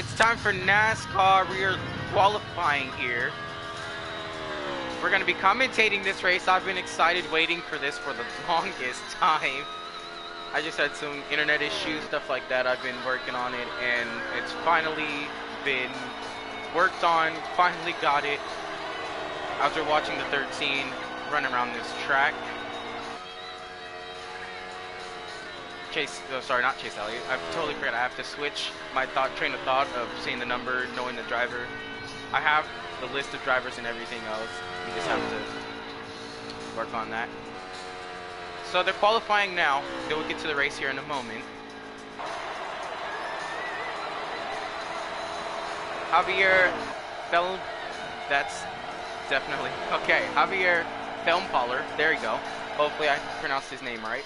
It's time for NASCAR. We are qualifying here. We're going to be commentating this race. I've been excited waiting for this for the longest time. I just had some internet issues, stuff like that. I've been working on it, and it's finally been worked on. Finally got it. After watching the 13 run around this track. Not Chase Elliott. I totally forgot I have to switch my train of thought of seeing the number, knowing the driver. I have the list of drivers and everything else. You just have to work on that. So they're qualifying now. They will get to the race here in a moment. Javier Fel, that's definitely, okay, Javier Felmpaller, there you go. Hopefully I pronounced his name right.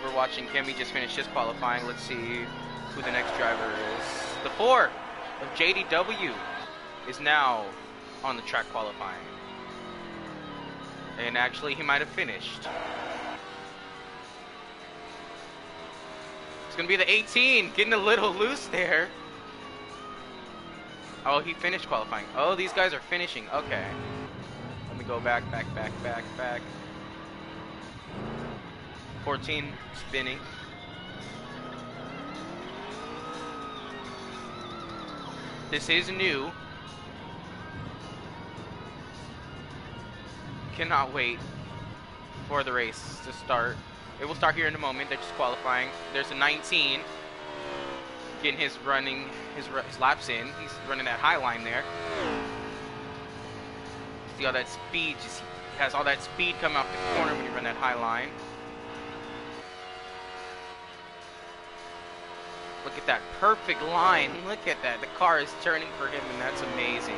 We're watching him, he just finished his qualifying. Let's see who the next driver is. The 4 of JDW is now on the track qualifying. And actually he might have finished. It's gonna be the 18, getting a little loose there. Oh, he finished qualifying. Oh, these guys are finishing. Okay. Let me go back. 14 spinning. This is new. Cannot wait for the race to start. It will start here in a moment. They're just qualifying. There's a 19 getting his laps in. He's running that high line there. See all that speed? Just has all that speed come out the corner when you run that high line. Look at that perfect line. Look at that. The car is turning for him, and that's amazing.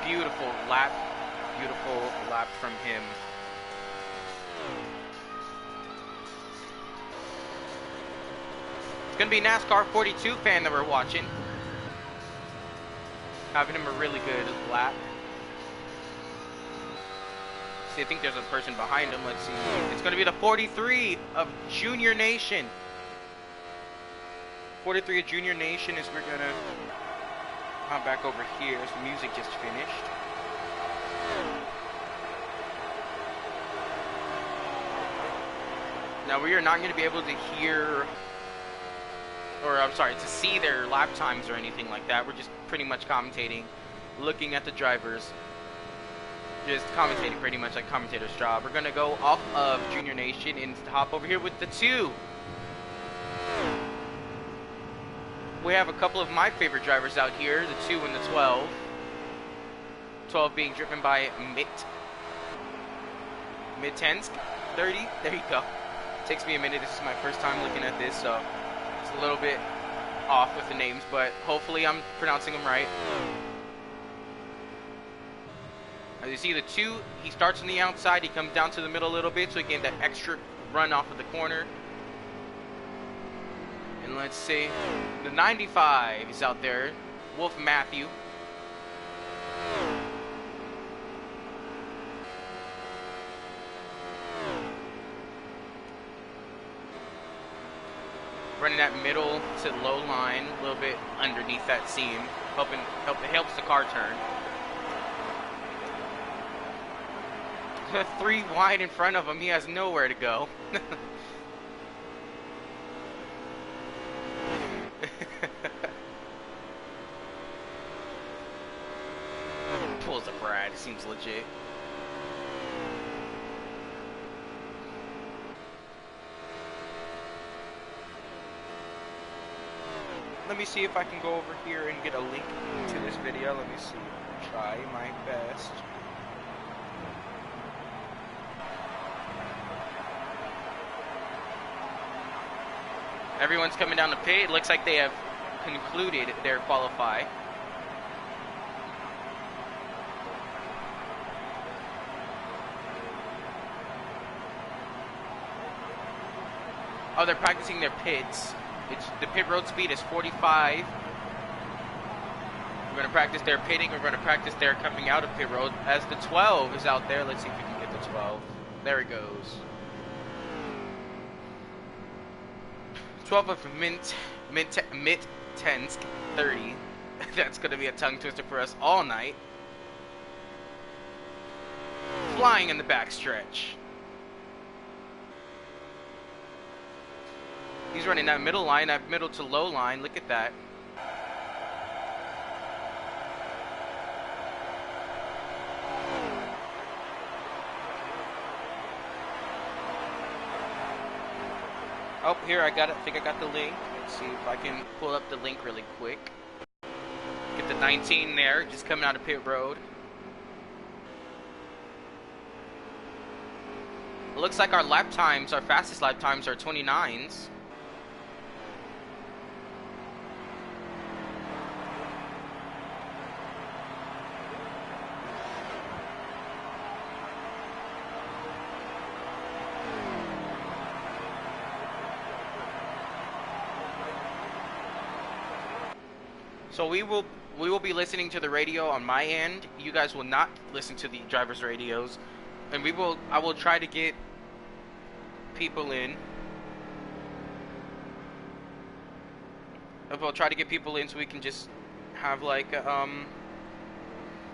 Beautiful lap from him. It's gonna be NASCAR 42 fan that we're watching. Having him a really good lap. See, I think there's a person behind him. Let's see. It's gonna be the 43 of Junior Nation. 43 of Junior Nation is we're gonna come back over here. Some music just finished. Now we are not going to be able to hear, or I'm sorry, to see their lap times or anything like that. We're just pretty much commentating, looking at the drivers, just commentating pretty much like commentator's job. We're going to go off of Junior Nation and hop over here with the 2. We have a couple of my favorite drivers out here, the 2 and the 12. 12 being driven by Mitensk 30. There you go. Takes me a minute. This is my first time looking at this, so it's a little bit off with the names, but hopefully I'm pronouncing them right. As you see, the 2, he starts on the outside, he comes down to the middle a little bit, so he gets that extra run off of the corner. And let's see, the 95 is out there, Wolf Matthew. Running that middle to low line, a little bit underneath that seam, it helps the car turn. 3 wide in front of him, he has nowhere to go. Pulls a Brad, it seems legit. Let me see if I can go over here and get a link to this video. Let me see. Try my best. Everyone's coming down the pit. It looks like they have concluded their qualify. Oh, they're practicing their pits. The pit road speed is 45. We're going to practice their pitting. We're going to practice their coming out of pit road. As the 12 is out there, let's see if we can get the 12. There he goes. 12 of Tensk 30. That's gonna be a tongue twister for us all night. Flying in the backstretch. He's running that middle line, that middle to low line. Look at that. Oh, here I got it. I think I got the link. Let's see if I can pull up the link really quick. Get the 19 there, just coming out of pit road. It looks like our lap times, our fastest lap times are 29s. So we will be listening to the radio on my end. You guys will not listen to the drivers' radios, and I will try to get people in. I'll try to get people in so we can just have like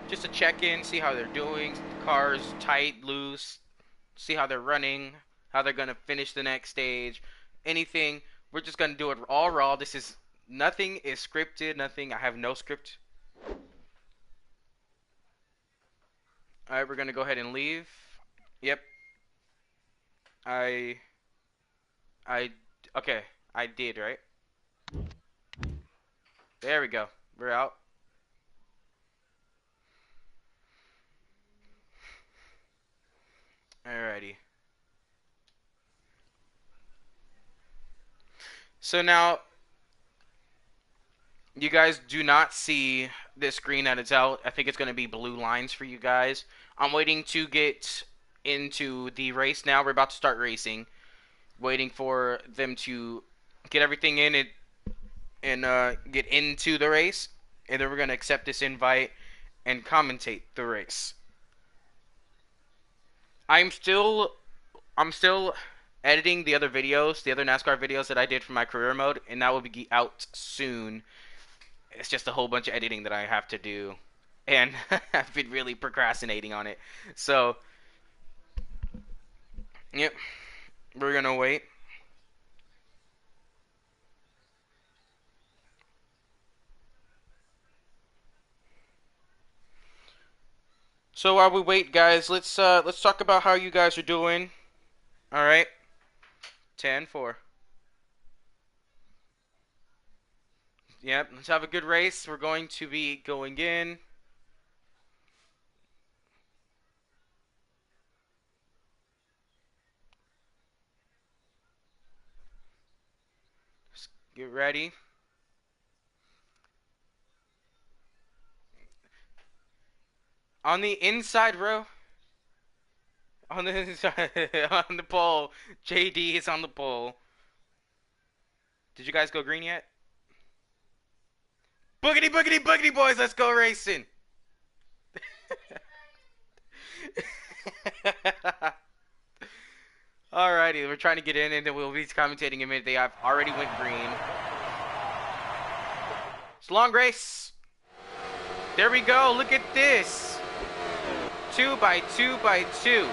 just a check-in, see how they're doing. The car's tight, loose, see how they're running, how they're gonna finish the next stage, anything. We're just gonna do it all raw. Nothing is scripted, nothing. I have no script. Alright, we're gonna go ahead and leave. Yep. Okay, I did, right? There we go. We're out. Alrighty. So now, you guys do not see this screen that it's out. I think it's going to be blue lines for you guys. I'm waiting to get into the race now. We're about to start racing. Waiting for them to get everything in and get into the race. And then we're going to accept this invite and commentate the race. I'm still editing the other videos, the other NASCAR videos that I did for my career mode, and that will be out soon. It's just a whole bunch of editing that I have to do, and I've been really procrastinating on it. So, yep, we're gonna wait. So while we wait, guys, let's talk about how you guys are doing. All right, 10-4. Yep, let's have a good race. We're going to be going in. Just get ready. On the inside row. On the inside, on the pole. JD is on the pole. Did you guys go green yet? Boogity, boogity, boogity, boys, let's go racing. Alrighty, we're trying to get in, and then we'll be commentating in a minute. They have already went green. It's a long race. There we go. Look at this. 2 by 2 by 2.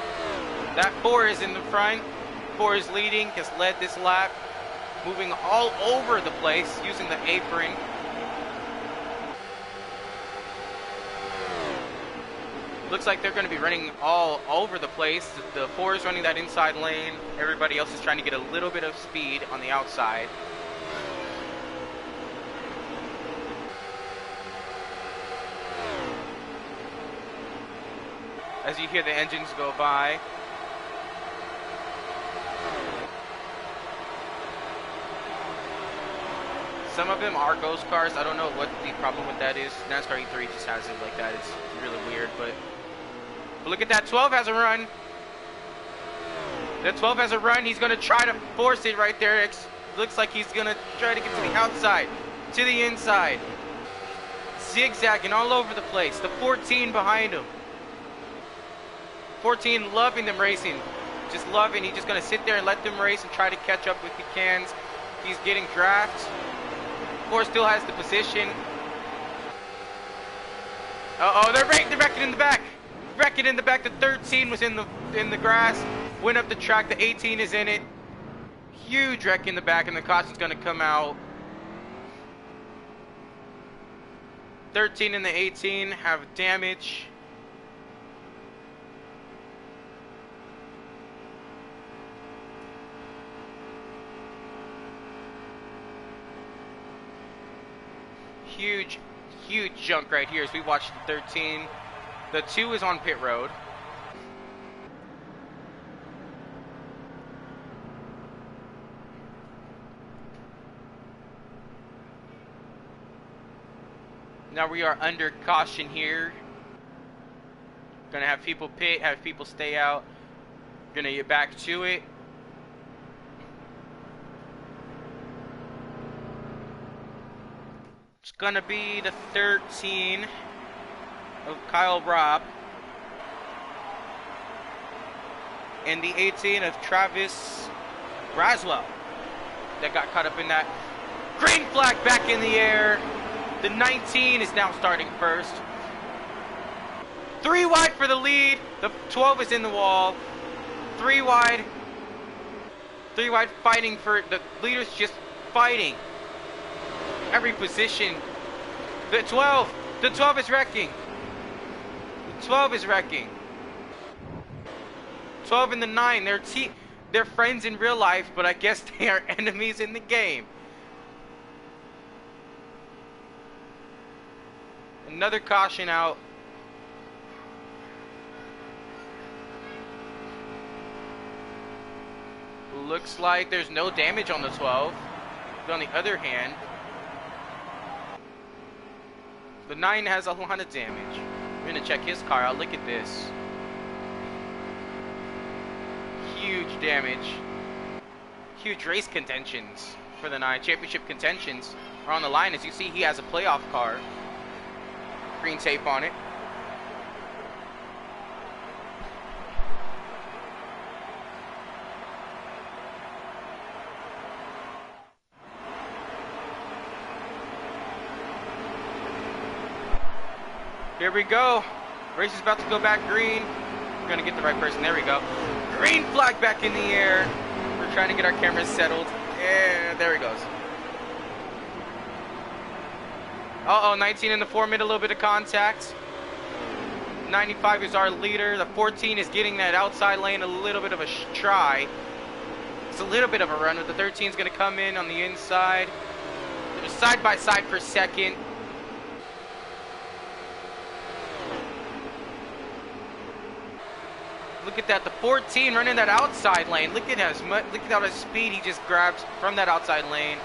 That 4 is in the front. 4 is leading. Has led this lap. Moving all over the place using the apron. Looks like they're going to be running all over the place. The 4 is running that inside lane. Everybody else is trying to get a little bit of speed on the outside. As you hear the engines go by. Some of them are ghost cars. I don't know what the problem with that is. NASCAR E3 just has it like that. It's really weird, but look at that. 12 has a run. The 12 has a run. He's going to try to force it right there. It looks like he's going to try to get to the outside, to the inside. Zigzagging all over the place. The 14 behind him. 14 loving them racing. Just loving. He's just going to sit there and let them race and try to catch up if he can. He's getting draft. 4 still has the position. Uh-oh, they're wrecking in the back. Wrecking in the back. The 13 was in the grass. Went up the track. The 18 is in it. Huge wreck in the back, and the caution's going to come out. 13 and the 18 have damage. Huge junk right here as we watch the 13. The 2 is on pit road. Now we are under caution here. Gonna have people pit, have people stay out. Gonna get back to it. It's gonna be the 13 of Kyle Robb and the 18 of Travis Braswell that got caught up in that. Green flag back in the air. The 19 is now starting first. 3 wide for the lead. The 12 is in the wall. 3 wide. 3 wide fighting for the leaders, just fighting every position. The 12 is wrecking. The 12 is wrecking. 12 and the 9, they're friends in real life, but I guess they are enemies in the game. Another caution out. Looks like there's no damage on the 12. But on the other hand, the 9 has a lot of damage. We're gonna check his car out. Look at this. Huge damage. Huge race contentions for the 9. Championship contentions are on the line. As you see, he has a playoff car. Green tape on it. Here we go. Race is about to go back green. We're gonna get the right person. There we go. Green flag back in the air. We're trying to get our cameras settled. Yeah, there he goes. Uh-oh, 19 in the 4 made a little bit of contact. 95 is our leader. The 14 is getting that outside lane a little bit of a try. It's a little bit of a run, but the 13 is going to come in on the inside. They're side by side for second. Look at that, the 14 running that outside lane. Look at how much speed he just grabs from that outside lane.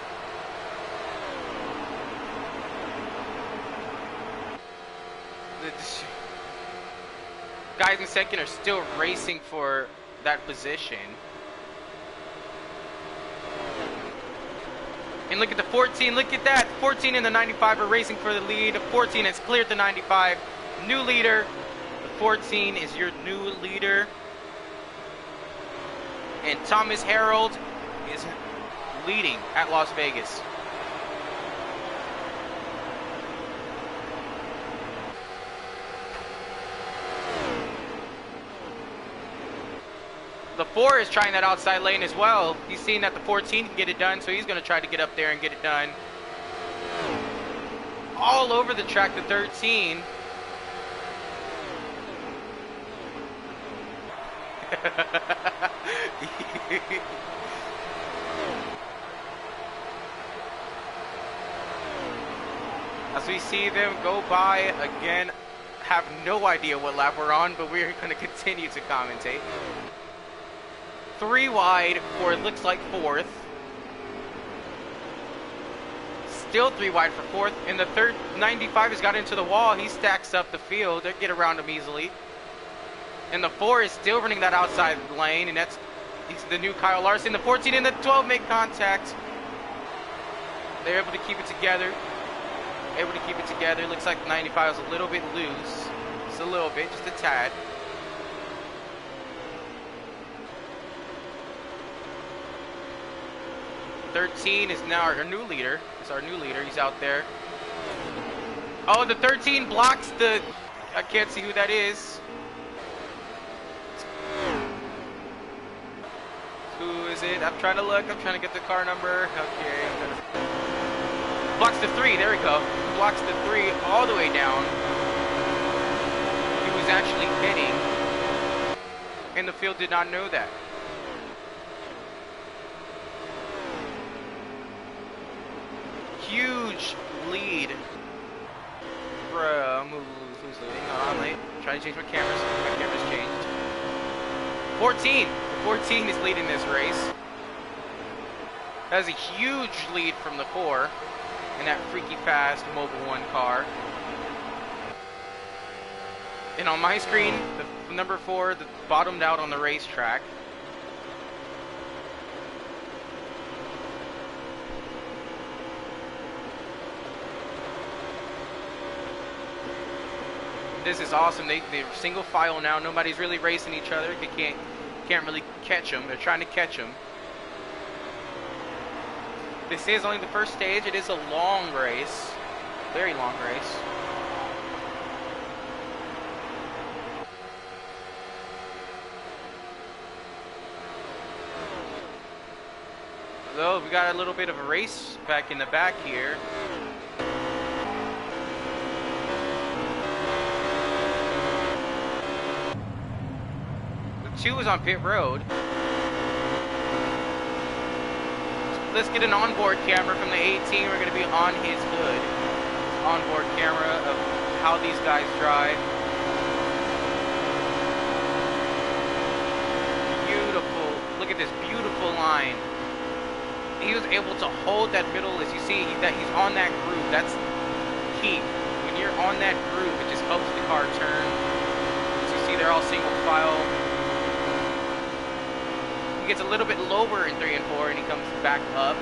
Guys in second are still racing for that position. And look at the 14, look at that. 14 and the 95 are racing for the lead. The 14 has cleared the 95. New leader. The 14 is your new leader. And Thomas Harold is leading at Las Vegas. The 4 is trying that outside lane as well. He's seen that the 14 can get it done, so he's going to try to get up there and get it done. All over the track, the 13. As we see them go by again, have no idea what lap we're on, but we're going to continue to commentate. 3 wide for it looks like 4th. Still 3 wide for 4th. And the 95 has got into the wall. He stacks up the field. They get around him easily. And the 4 is still running that outside lane. And he's the new Kyle Larson. The 14 and the 12 make contact. They're able to keep it together. Looks like the 95 is a little bit loose. Just a little bit. Just a tad. 13 is now our new leader. It's our new leader. He's out there. Oh, the 13 blocks the... I can't see who that is. Who is it? I'm trying to look. I'm trying to get the car number. Okay. Blocks the 3. There we go. Blocks the 3 all the way down. He was actually hitting. And the field did not know that. Huge lead from who's leading? Oh, I'm late. I'm trying to change my cameras. My camera's changed. 14. 14 is leading this race. That is a huge lead from the 4 in that freaky fast Mobil 1 car. And on my screen, the number 4 that bottomed out on the racetrack. This is awesome. They're single file now. Nobody's really racing each other. They can't really catch them. They're trying to catch them. This is only the first stage. It is a long race. Very long race. So we got a little bit of a race back in the back here. The 2 is on pit road. Let's get an onboard camera from the 18. We're going to be on his hood. Onboard camera of how these guys drive. Beautiful. Look at this beautiful line. He was able to hold that middle, as you see, that he's on that groove. That's key. When you're on that groove, it just helps the car turn. As you see, they're all single file. He gets a little bit lower in 3 and 4, and he comes back up.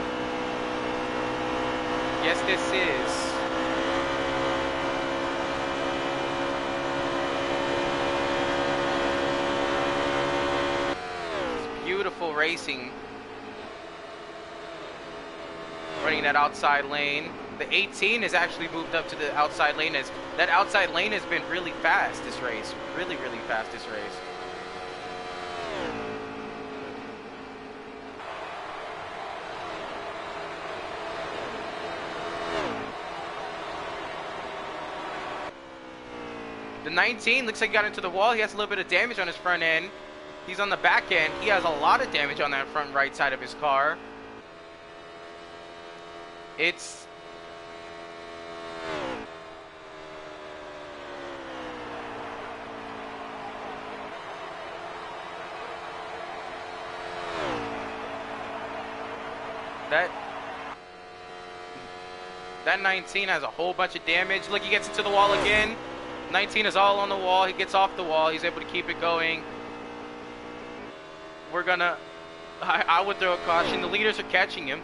Yes, this is. It's beautiful racing. Running that outside lane. The 18 has actually moved up to the outside lane. As that outside lane has been really fast this race. Really, really fast this race. The 19 looks like he got into the wall. He has a little bit of damage on his front end. He's on the back end. He has a lot of damage on that front right side of his car. It's... That 19 has a whole bunch of damage. Look, he gets into the wall again. 19 is all on the wall. He gets off the wall. He's able to keep it going. We're gonna... I would throw a caution. The leaders are catching him.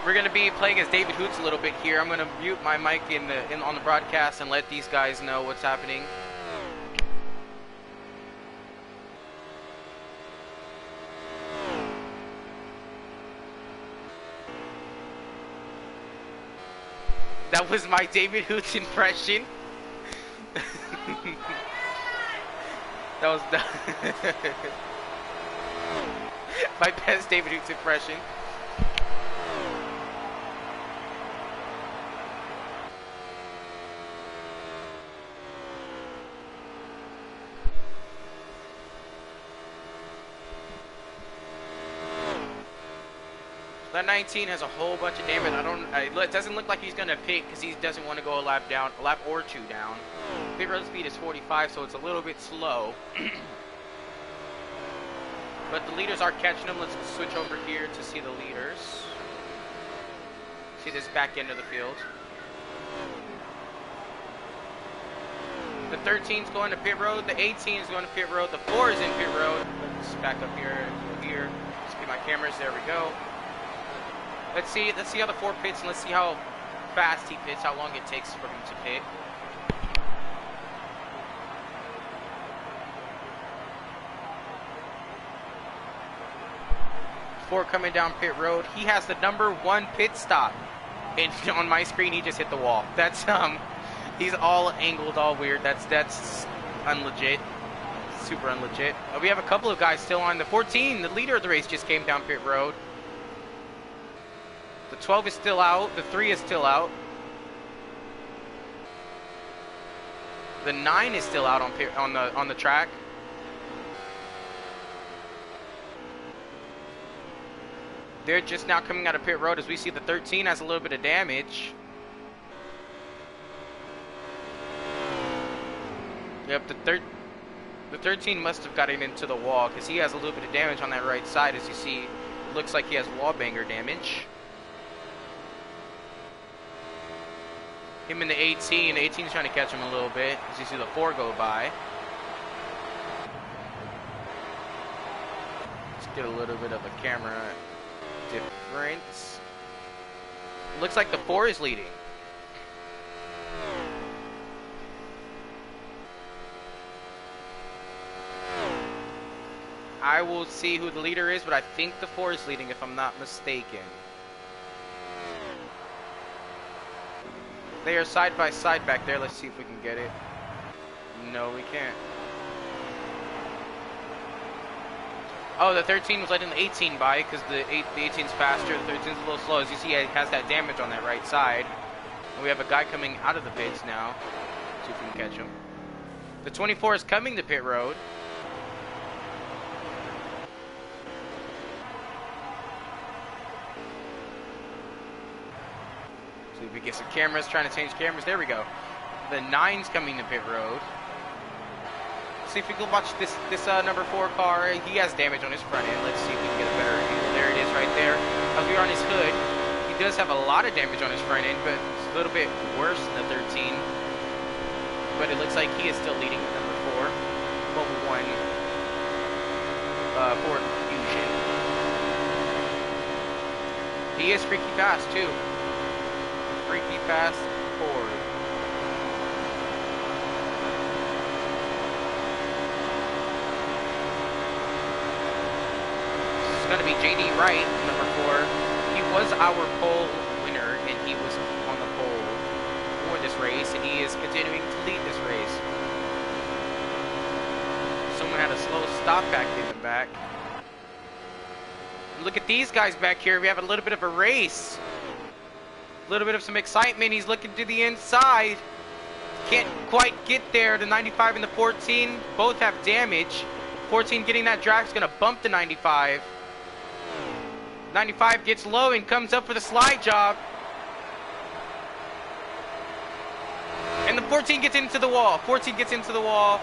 We're going to be playing as David Hoots a little bit here. I'm going to mute my mic on the broadcast and let these guys know what's happening. That was my David Hoots impression. That was my best David Hoots impression. That 19 has a whole bunch of damage. It doesn't look like he's gonna pit because he doesn't want to go a lap or two down. Pit road speed is 45, so it's a little bit slow. But the leaders are catching him. Let's switch over here to see the leaders. See this back end of the field. The 13 is going to pit road. The 18 is going to pit road. The 4 is in pit road. Let's back up here. Let's get my cameras. There we go. Let's see how the 4 pits, and let's see how fast he pits, how long it takes for him to pit. Before coming down pit road, he has the #1 pit stop. And on my screen, he just hit the wall. That's, he's all angled, all weird. That's unlegit. Super unlegit. We have a couple of guys still on. The 14, the leader of the race, just came down pit road. The 12 is still out. The 3 is still out. The 9 is still out on the track. They're just now coming out of pit road as we see the 13 has a little bit of damage. Yep, the 13 must have gotten into the wall because he has a little bit of damage on that right side. As you see, it looks like he has wall banger damage. Him and the 18. The 18 is trying to catch him a little bit as you see the 4 go by. Let's get a little bit of a camera difference. Looks like the 4 is leading. I will see who the leader is, but I think the 4 is leading if I'm not mistaken. They are side by side back there. Let's see if we can get it. No, we can't. Oh, the 13 was letting the 18 by because the 18's faster. The 13's a little slow. As you see, it has that damage on that right side. And we have a guy coming out of the pits now. See if we can catch him. The 24 is coming to pit road. See if we get some cameras. Trying to change cameras. There we go. The 9's coming to pit road. See if we can watch this #4 car. He has damage on his front end. Let's see if we can get a better angle. There it is right there. As we are on his hood, he does have a lot of damage on his front end, but it's a little bit worse than the 13. But it looks like he is still leading the #4. Mobile 1 Ford Fusion. He is freaky fast too. Freaky fast Ford. Going to be King-Wright, #4. He was our pole winner, and he was on the pole for this race, and he is continuing to lead this race. Someone had a slow stop back in the back. Look at these guys back here. We have a little bit of a race. A little bit of some excitement. He's looking to the inside. Can't quite get there. The 95 and the 14 both have damage. 14 getting that drag is going to bump the 95. 95 gets low and comes up for the slide job. And the 14 gets into the wall. 14 gets into the wall.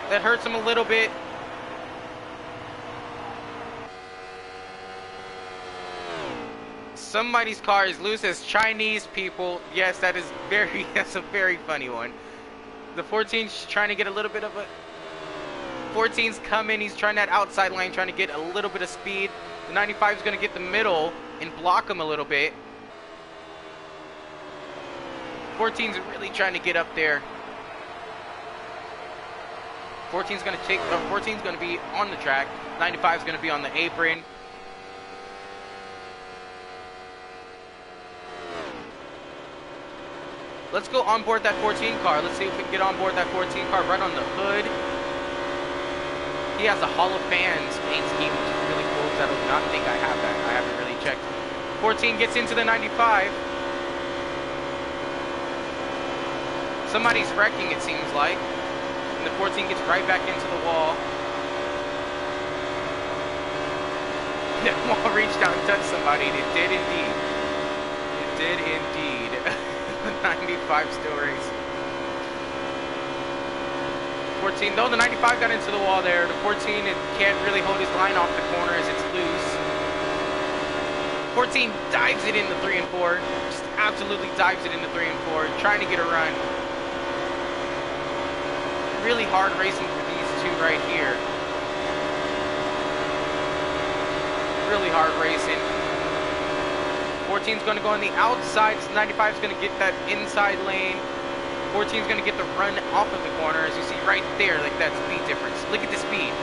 That hurts him a little bit. Somebody's car is loose as Chinese people. Yes, that's a very funny one. The 14's trying to get a little bit of a... 14's coming. He's trying that outside line, trying to get a little bit of speed. The 95 is going to get the middle and block him a little bit. 14's really trying to get up there. 14's going to take. 14's going to be on the track. 95 is going to be on the apron. Let's go on board that 14 car. Let's see if we can get on board that 14 car right on the hood. He has a Hall of Fans paint scheme, which is really cool. I do not think I have that. I haven't really checked. 14 gets into the 95. Somebody's wrecking, it seems like. And the 14 gets right back into the wall. The wall reached out and touched somebody, and it did indeed. It did indeed. The 95 still racing. 14, though the 95 got into the wall there, the 14 can't really hold his line off the corner as it's loose. 14 dives it into 3 and 4, just absolutely dives it into 3 and 4, trying to get a run. Really hard racing for these two right here. Really hard racing. 14 is going to go on the outside. 95 is going to get that inside lane. 14 is going to get the run off of the corner, as you see right there, like that speed difference. Look at the speed.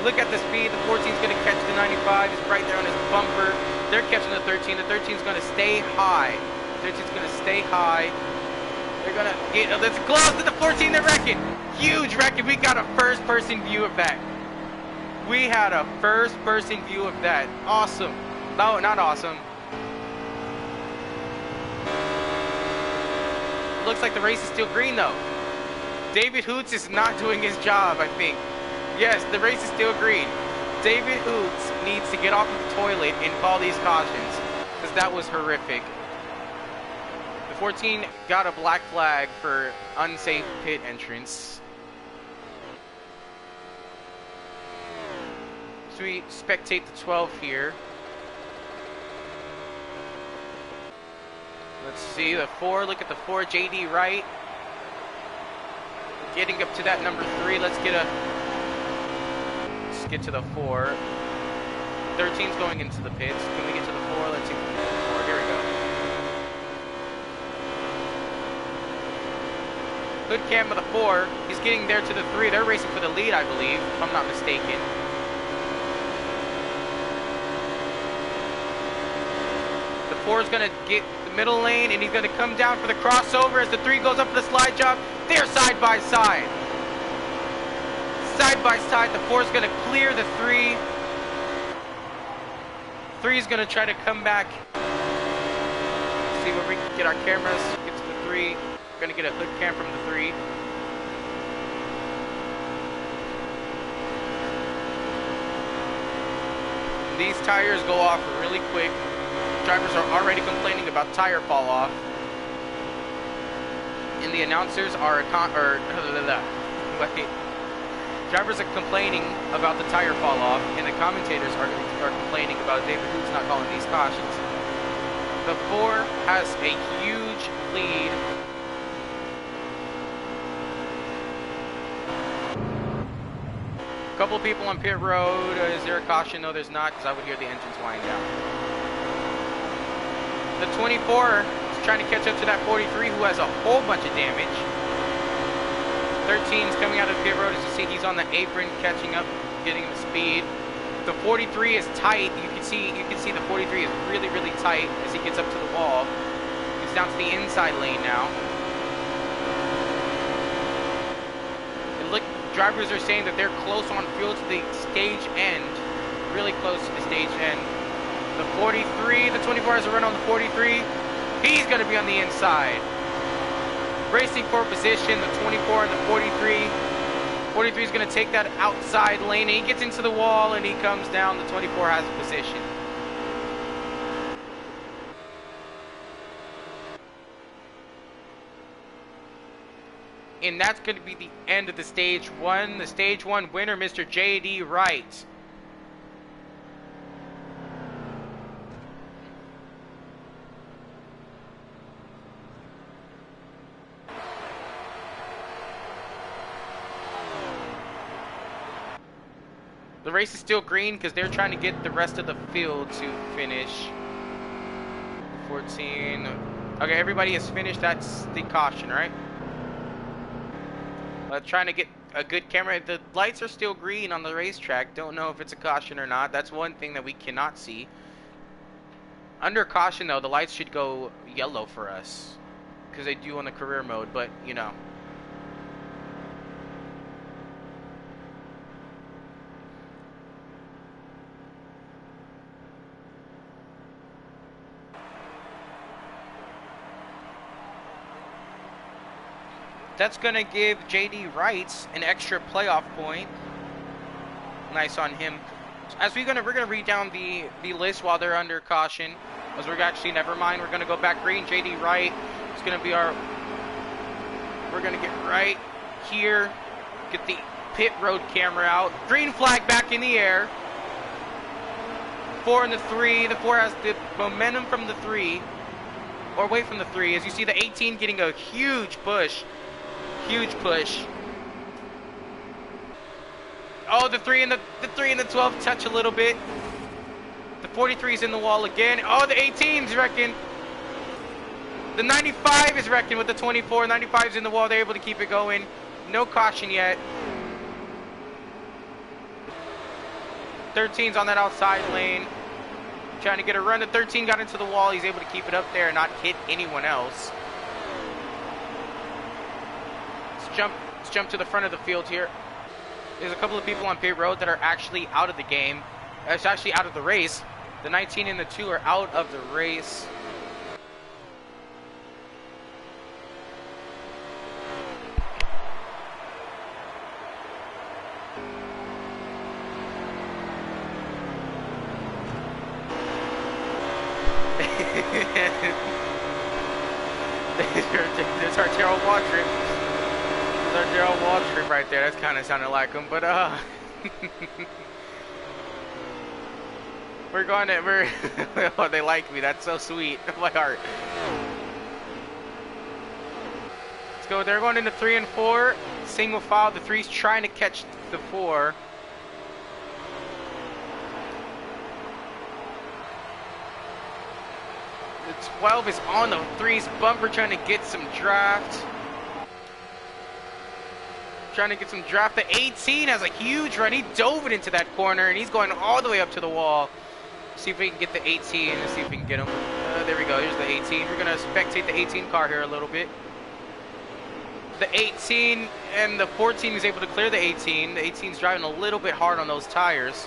Look at the speed. The 14 is going to catch the 95. He's right there on his bumper. They're catching the 13. The 13 is going to stay high. 13 is going to stay high. They're going to get, let's close to the 14. They're wrecking. Huge wrecking. We got a first-person view of that. We had a first-person view of that. Awesome. No, not awesome. Looks like the race is still green though. David Hoots is not doing his job, I think. Yes, the race is still green. David Hoots needs to get off of the toilet and call these cautions, because that was horrific. The 14 got a black flag for unsafe pit entrance. So we spectate the 12 here. Let's see the 4. Look at the 4, JD Wright. Getting up to that number 3. Let's get to the 4. 13's going into the pits. Can we get to the 4? Let's see. 4. Here we go. Hood cam of the 4. He's getting there to the 3. They're racing for the lead, I believe, if I'm not mistaken. The 4 is going to get middle lane, and he's going to come down for the crossover as the 3 goes up for the slide job. They're side by side. Side by side. The 4 is going to clear the 3. 3 is going to try to come back. See where we can get our cameras. Get to the 3. We're going to get a hood cam from the 3. These tires go off really quick. Drivers are already complaining about tire fall off, and the announcers are drivers are complaining about the tire fall off, and the commentators are complaining about David Hoots not calling these cautions. The 4 has a huge lead. A couple people on pit road. Is there a caution? No, there's not, because I would hear the engines wind down. The 24 is trying to catch up to that 43, who has a whole bunch of damage. 13 is coming out of the pit road. As you see, he's on the apron, catching up, getting the speed. The 43 is tight. You can see the 43 is really, really tight as he gets up to the wall. He's down to the inside lane now. And look, drivers are saying that they're close on fuel to the stage end, really close to the stage end. The 43, the 24 has a run on the 43. He's going to be on the inside. Racing for position, the 24 and the 43. 43 is going to take that outside lane. And he gets into the wall and he comes down. The 24 has a position. And that's going to be the end of the stage 1. The stage 1 winner, Mr. JD Wright. The race is still green because they're trying to get the rest of the field to finish. 14. Okay, everybody has finished. That's the caution, right? Trying to get a good camera. The lights are still green on the racetrack. Don't know if it's a caution or not. That's one thing that we cannot see. Under caution, though, the lights should go yellow for us because they do on the career mode, but, you know. That's going to give JD Wright an extra playoff point. Nice on him. As we're gonna read down the list while they're under caution. As we're actually, never mind. We're gonna go back green. JD Wright is gonna be our. We're gonna get right here. Get the pit road camera out. Green flag back in the air. 4 and the 3. The 4 has the momentum from the 3, or away from the 3. As you see, the 18 getting a huge push. Huge push. Oh, the 3 and the 12 touch a little bit. The 43 is in the wall again. Oh, the 18's wrecking. The 95 is wrecking with the 24. 95 is in the wall. They're able to keep it going. No caution yet. 13's on that outside lane. Trying to get a run. The 13 got into the wall. He's able to keep it up there and not hit anyone else. Let's jump to the front of the field here. There's a couple of people on pit road that are actually out of the game. It's actually out of the race. The 19 and the 2 are out of the race. There's our Terrell Waltrip. There's our Terrell Waltrip right there. That's kind of sounded like him, but oh, they like me. That's so sweet. My heart. Let's go. They're going into 3 and 4. Single file. The 3's trying to catch the 4. The 12 is on the 3's bumper trying to get some draft. The 18 has a huge run. He dove it into that corner, and he's going all the way up to the wall. See if we can get the 18. Let's see if we can get him. There we go. Here's the 18. We're going to spectate the 18 car here a little bit. The 18 and the 14 is able to clear the 18. The 18's driving a little bit hard on those tires.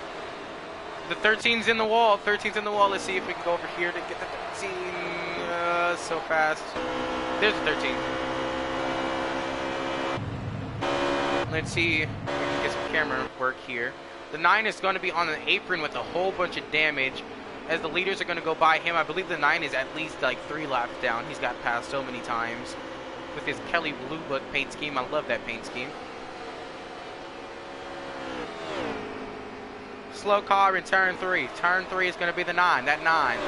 The 13's in the wall. 13's in the wall. Let's see if we can go over here to get the 13. So fast. There's the 13. Let's see if we can get some camera work here. The 9 is going to be on an apron with a whole bunch of damage as the leaders are going to go by him. I believe the 9 is at least like 3 laps down. He's got passed so many times with his Kelly Blue Book paint scheme. I love that paint scheme. Slow car in turn 3. Turn 3 is going to be the 9. That 9.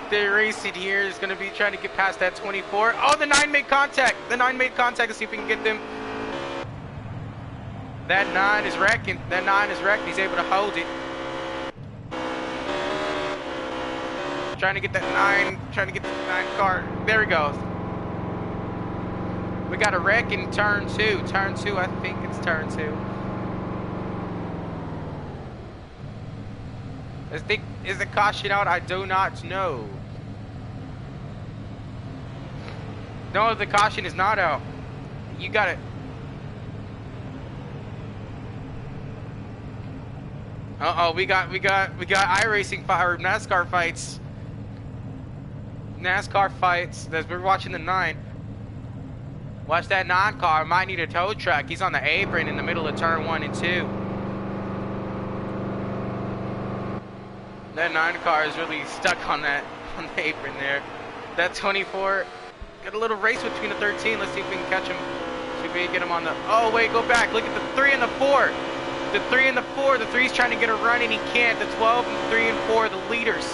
The racing here is going to be trying to get past that 24. Oh, the 9 made contact. The 9 made contact. Let's see if we can get them. That 9 is wrecking. That 9 is wrecking. He's able to hold it. Trying to get that 9. Trying to get the 9 car. There he goes. We got a wreck in turn 2. Turn 2, I think it's turn 2. Is the caution out? I do not know. No, the caution is not out. You got it. Uh-oh, we got iRacing or NASCAR fights. NASCAR fights. We're watching the 9. Watch that 9 car. Might need a tow truck. He's on the apron in the middle of turn 1 and 2. That 9 car is really stuck on the apron there. That 24 got a little race between the 13. Let's see if we can catch him. See if we can get him on the. Oh wait, go back. Look at the 3 and the 4. The 3 and the 4. The 3's trying to get a run and he can't. The 12 and 3 and 4. The leaders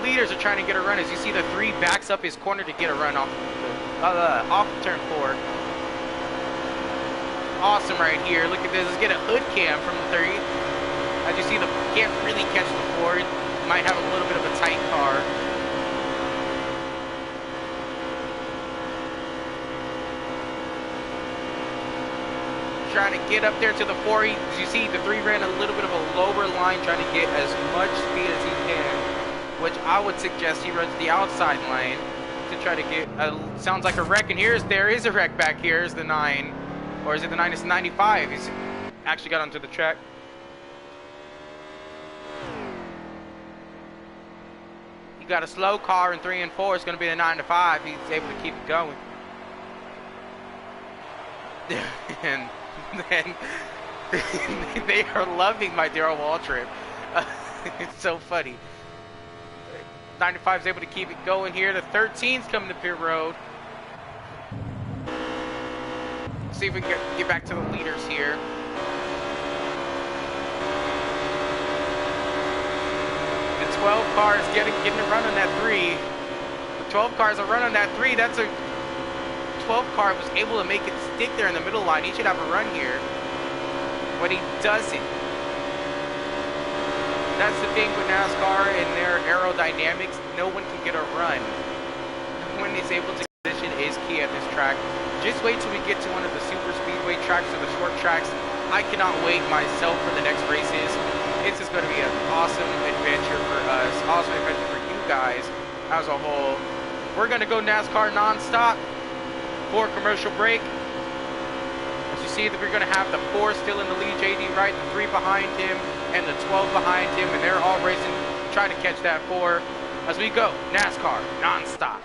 are trying to get a run. As you see, the 3 backs up his corner to get a run off turn 4. Awesome right here. Look at this. Let's get a hood cam from the 3. As you see, can't really catch the 4. Might have a little bit of a tight car. Trying to get up there to the 4. As you see, the 3 ran a little bit of a lower line, trying to get as much speed as he can, which I would suggest he runs the outside lane to try to get. Sounds like a wreck, and there is a wreck back here. Is the 9, or is it the 9? It's 95. He's actually got onto the track. Got a slow car in 3 and 4. It's going to be the 9 to 5. He's able to keep it going. And then they are loving my Daryl Waltrip. It's so funny. 95 is able to keep it going here. The 13's coming to pit road. See if we can get back to the leaders here. The 12 car is getting a run on that 3. The 12 car is a run on that 3. That's a 12 car was able to make it stick there in the middle line. He should have a run here, but he doesn't. That's the thing with NASCAR and their aerodynamics. No one can get a run. No one is able to position is key at this track. Just wait till we get to one of the super speedway tracks or the short tracks. I cannot wait myself for the next races. This is going to be an awesome adventure for us. Awesome adventure for you guys as a whole. We're going to go NASCAR non-stop for a commercial break. As you see that we're going to have the 4 still in the lead, JD Wright, the 3 behind him, and the 12 behind him, and they're all racing, trying to catch that 4 as we go NASCAR non-stop.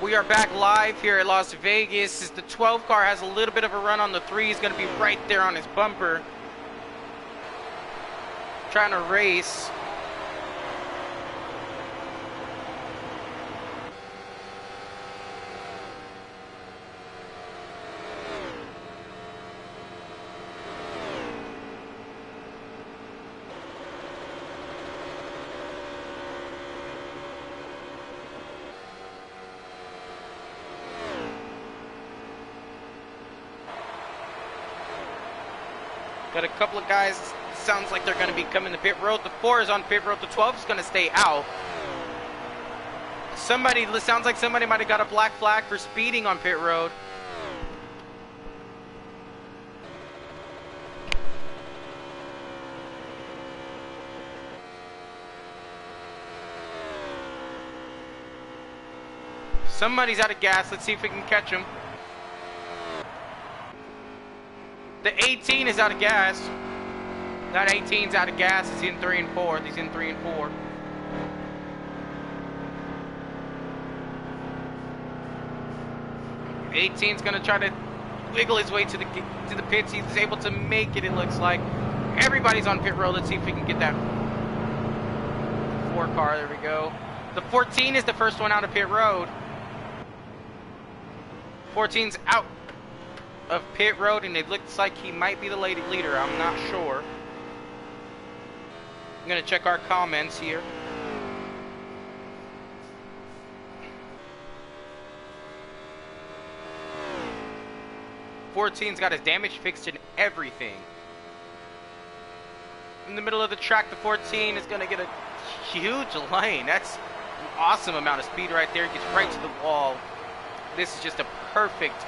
We are back live here at Las Vegas. As the 12 car has a little bit of a run on the 3. He's going to be right there on his bumper, trying to race. Got a couple of guys, sounds like they're going to be coming to pit road. The 4 is on pit road. The 12 is going to stay out. Sounds like somebody might have got a black flag for speeding on pit road. Somebody's out of gas. Let's see if we can catch him. The 18 is out of gas. That 18's out of gas. He's in 3 and 4. He's in 3 and 4. The 18's gonna try to wiggle his way to the pits. He's able to make it. It looks like everybody's on pit road. Let's see if we can get that 4 car. There we go. The 14 is the first one out of pit road. 14's out of pit road, and it looks like he might be the leader. I'm not sure. I'm gonna check our comments here. .14's got his damage fixed and everything. in the middle of the track. The 14 is going to get a huge lane. That's an awesome amount of speed right there. Gets right to the wall. This is just a perfect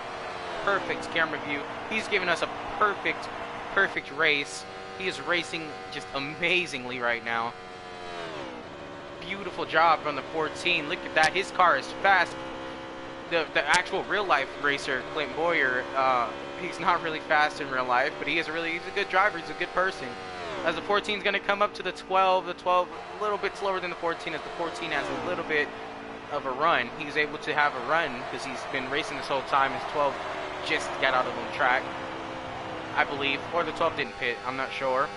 camera view. He's giving us a perfect race. He is racing just amazingly right now. Beautiful job from the 14. Look at that. His car is fast. The actual real life racer, Clint Boyer, he's not really fast in real life, but he's a good driver. He's a good person. As the 14 is going to come up to the 12, a little bit slower than the 14, as the 14 has a little bit of a run. He's able to have a run because he's been racing this whole time. His 12 just got out of the track, I believe, or the 12 didn't pit. I'm not sure.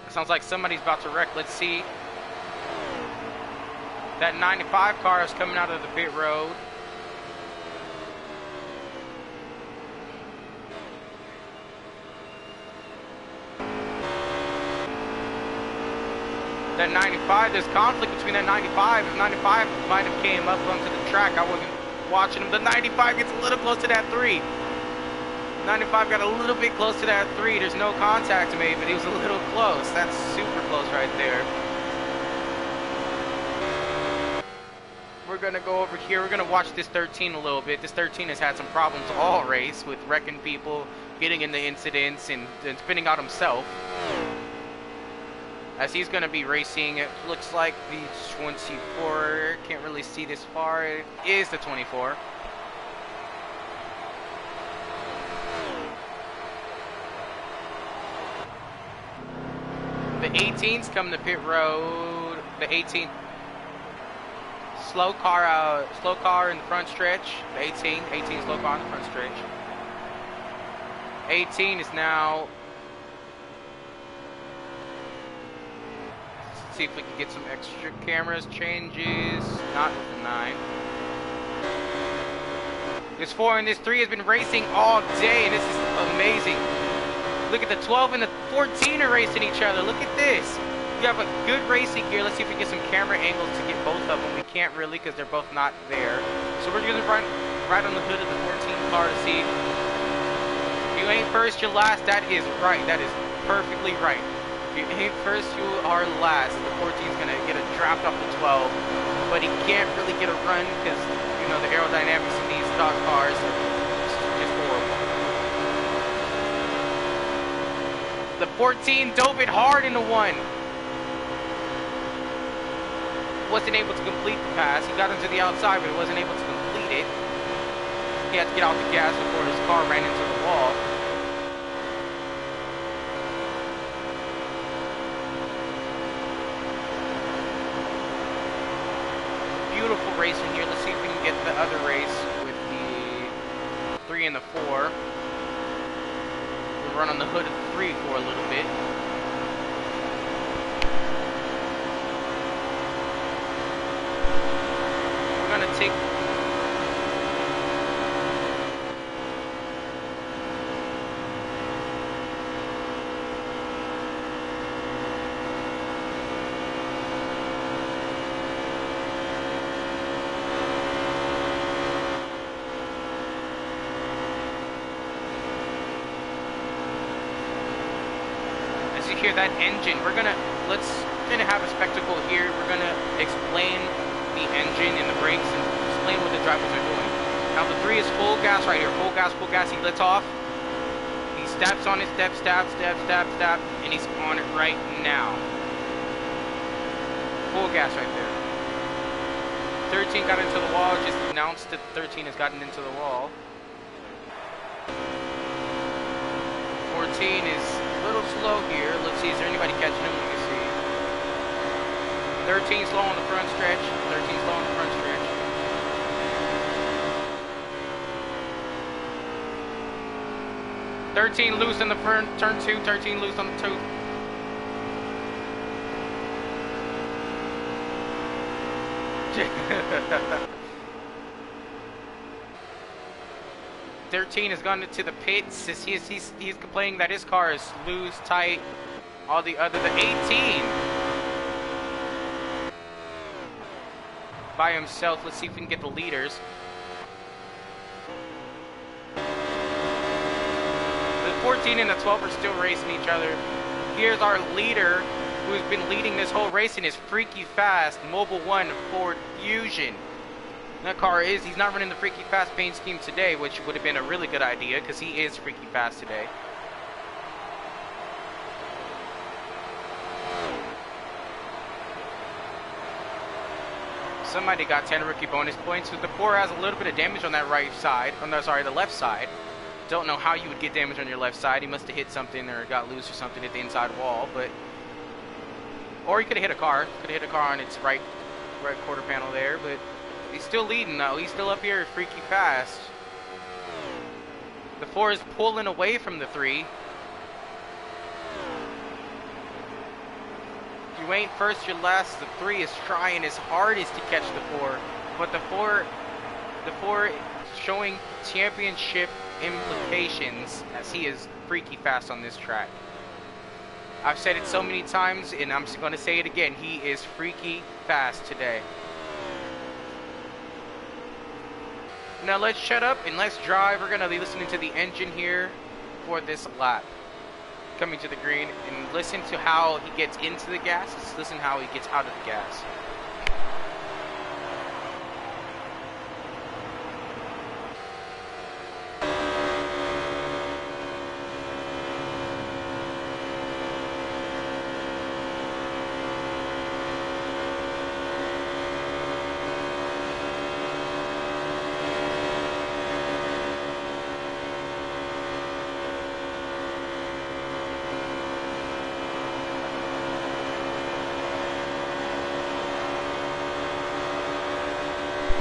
It sounds like somebody's about to wreck. Let's see. That 95 car is coming out of the pit road. That 95, there's conflict between that 95. If 95 might have came up onto the track, I wasn't watching him. The 95 gets a little close to that 3. 95 got a little bit close to that 3. There's no contact made, but he was a little close. That's super close right there. We're going to go over here. We're going to watch this 13 a little bit. This 13 has had some problems all race with wrecking people, getting into incidents, and spinning out himself. As he's going to be racing, it looks like the 24. Can't really see this far. It is the 24. The 18's coming to pit road. The 18. Slow car in the front stretch. The 18 slow car in the front stretch. 18 is now. Let's see if we can get some extra cameras changes. Not with the 9. This 4 and this 3 has been racing all day, and this is amazing. Look at the 12 and the 14 are racing each other. Look at this. We have a good racing here. Let's see if we get some camera angles to get both of them. We can't really because they're both not there. So we're going to run right on the hood of the 14 car to see. If you ain't first, you're last. That is right. That is perfectly right. If you ain't first, you are last. The 14 is going to get a draft off the 12. But he can't really get a run because, you know, the aerodynamics in these stock cars are just horrible. The 14 dove it hard in the 1. Wasn't able to complete the pass. He got into the outside, but he wasn't able to complete it. He had to get off the gas before his car ran into the wall. Beautiful racing here. Let's see if we can get the other race with the 3 and the 4. We'll run on the hood of the 3 for a little bit. We're going to take as you hear that engine, we're gonna have a spectacle here. We're gonna explain the engine and the brakes and explain what the drivers are doing. Now the 3 is full gas right here. Full gas. He lets off. He steps on it. Step. And he's on it right now. Full gas right there. 13 got into the wall. Just announced that 13 has gotten into the wall. 14 is a little slow here. Let's see. Is there anybody catching him? Let me see. 13 slow on the front stretch. 13 slow on the front stretch. "13 loose in the front turn 2. 13 loose on the 2. "13 has gone into the pits. He's complaining that his car is loose, tight. All the 18 by himself. Let's see if we can get the leaders. The 14 and the 12 are still racing each other. Here's our leader, who's been leading this whole race in his freaky fast Mobile 1 Ford Fusion. That car he's not running the freaky fast paint scheme today, which would have been a really good idea because he is freaky fast today. Somebody got 10 rookie bonus points. So the 4 has a little bit of damage on that right side. Oh no, sorry, the left side. Don't know how you would get damage on your left side. He must have hit something or got loose or something at the inside wall, but or he could have hit a car. Could have hit a car on its right quarter panel there, but he's still leading though. He's still up here freaky fast. The 4 is pulling away from the 3. You ain't first, you're last. The 3 is trying his hardest to catch the 4, but the 4 is showing championship implications as he is freaky fast on this track. I've said it so many times and I'm just going to say it again. He is freaky fast today. Now let's shut up and let's drive. We're going to be listening to the engine here for this lap. Coming to the green and listen to how he gets into the gas. Let's listen how he gets out of the gas.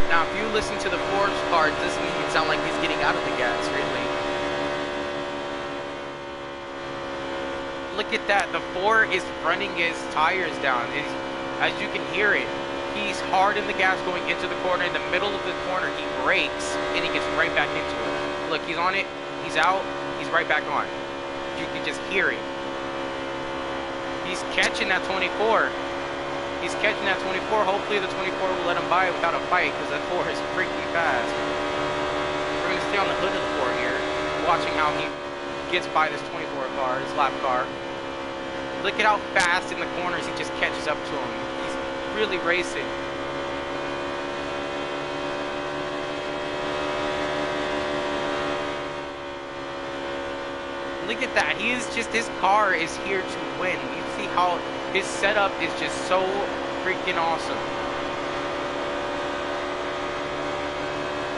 Now, if you listen to the Ford's car, it doesn't even sound like he's getting out of the gas, really. Look at that. The 4 is running his tires down. As you can hear it, he's hard in the gas going into the corner. In the middle of the corner, he brakes, and he gets right back into it. Look, he's on it. He's out. He's right back on. You can just hear it. He's catching that 24. He's catching that 24. Hopefully the 24 will let him by without a fight because that 4 is freaking fast. We're going to stay on the hood of the 4 here, watching how he gets by this 24 car, his lap car. Look at how fast in the corners he just catches up to him. He's really racing. Look at that. His car is here to win. You see how his setup is just so freaking awesome.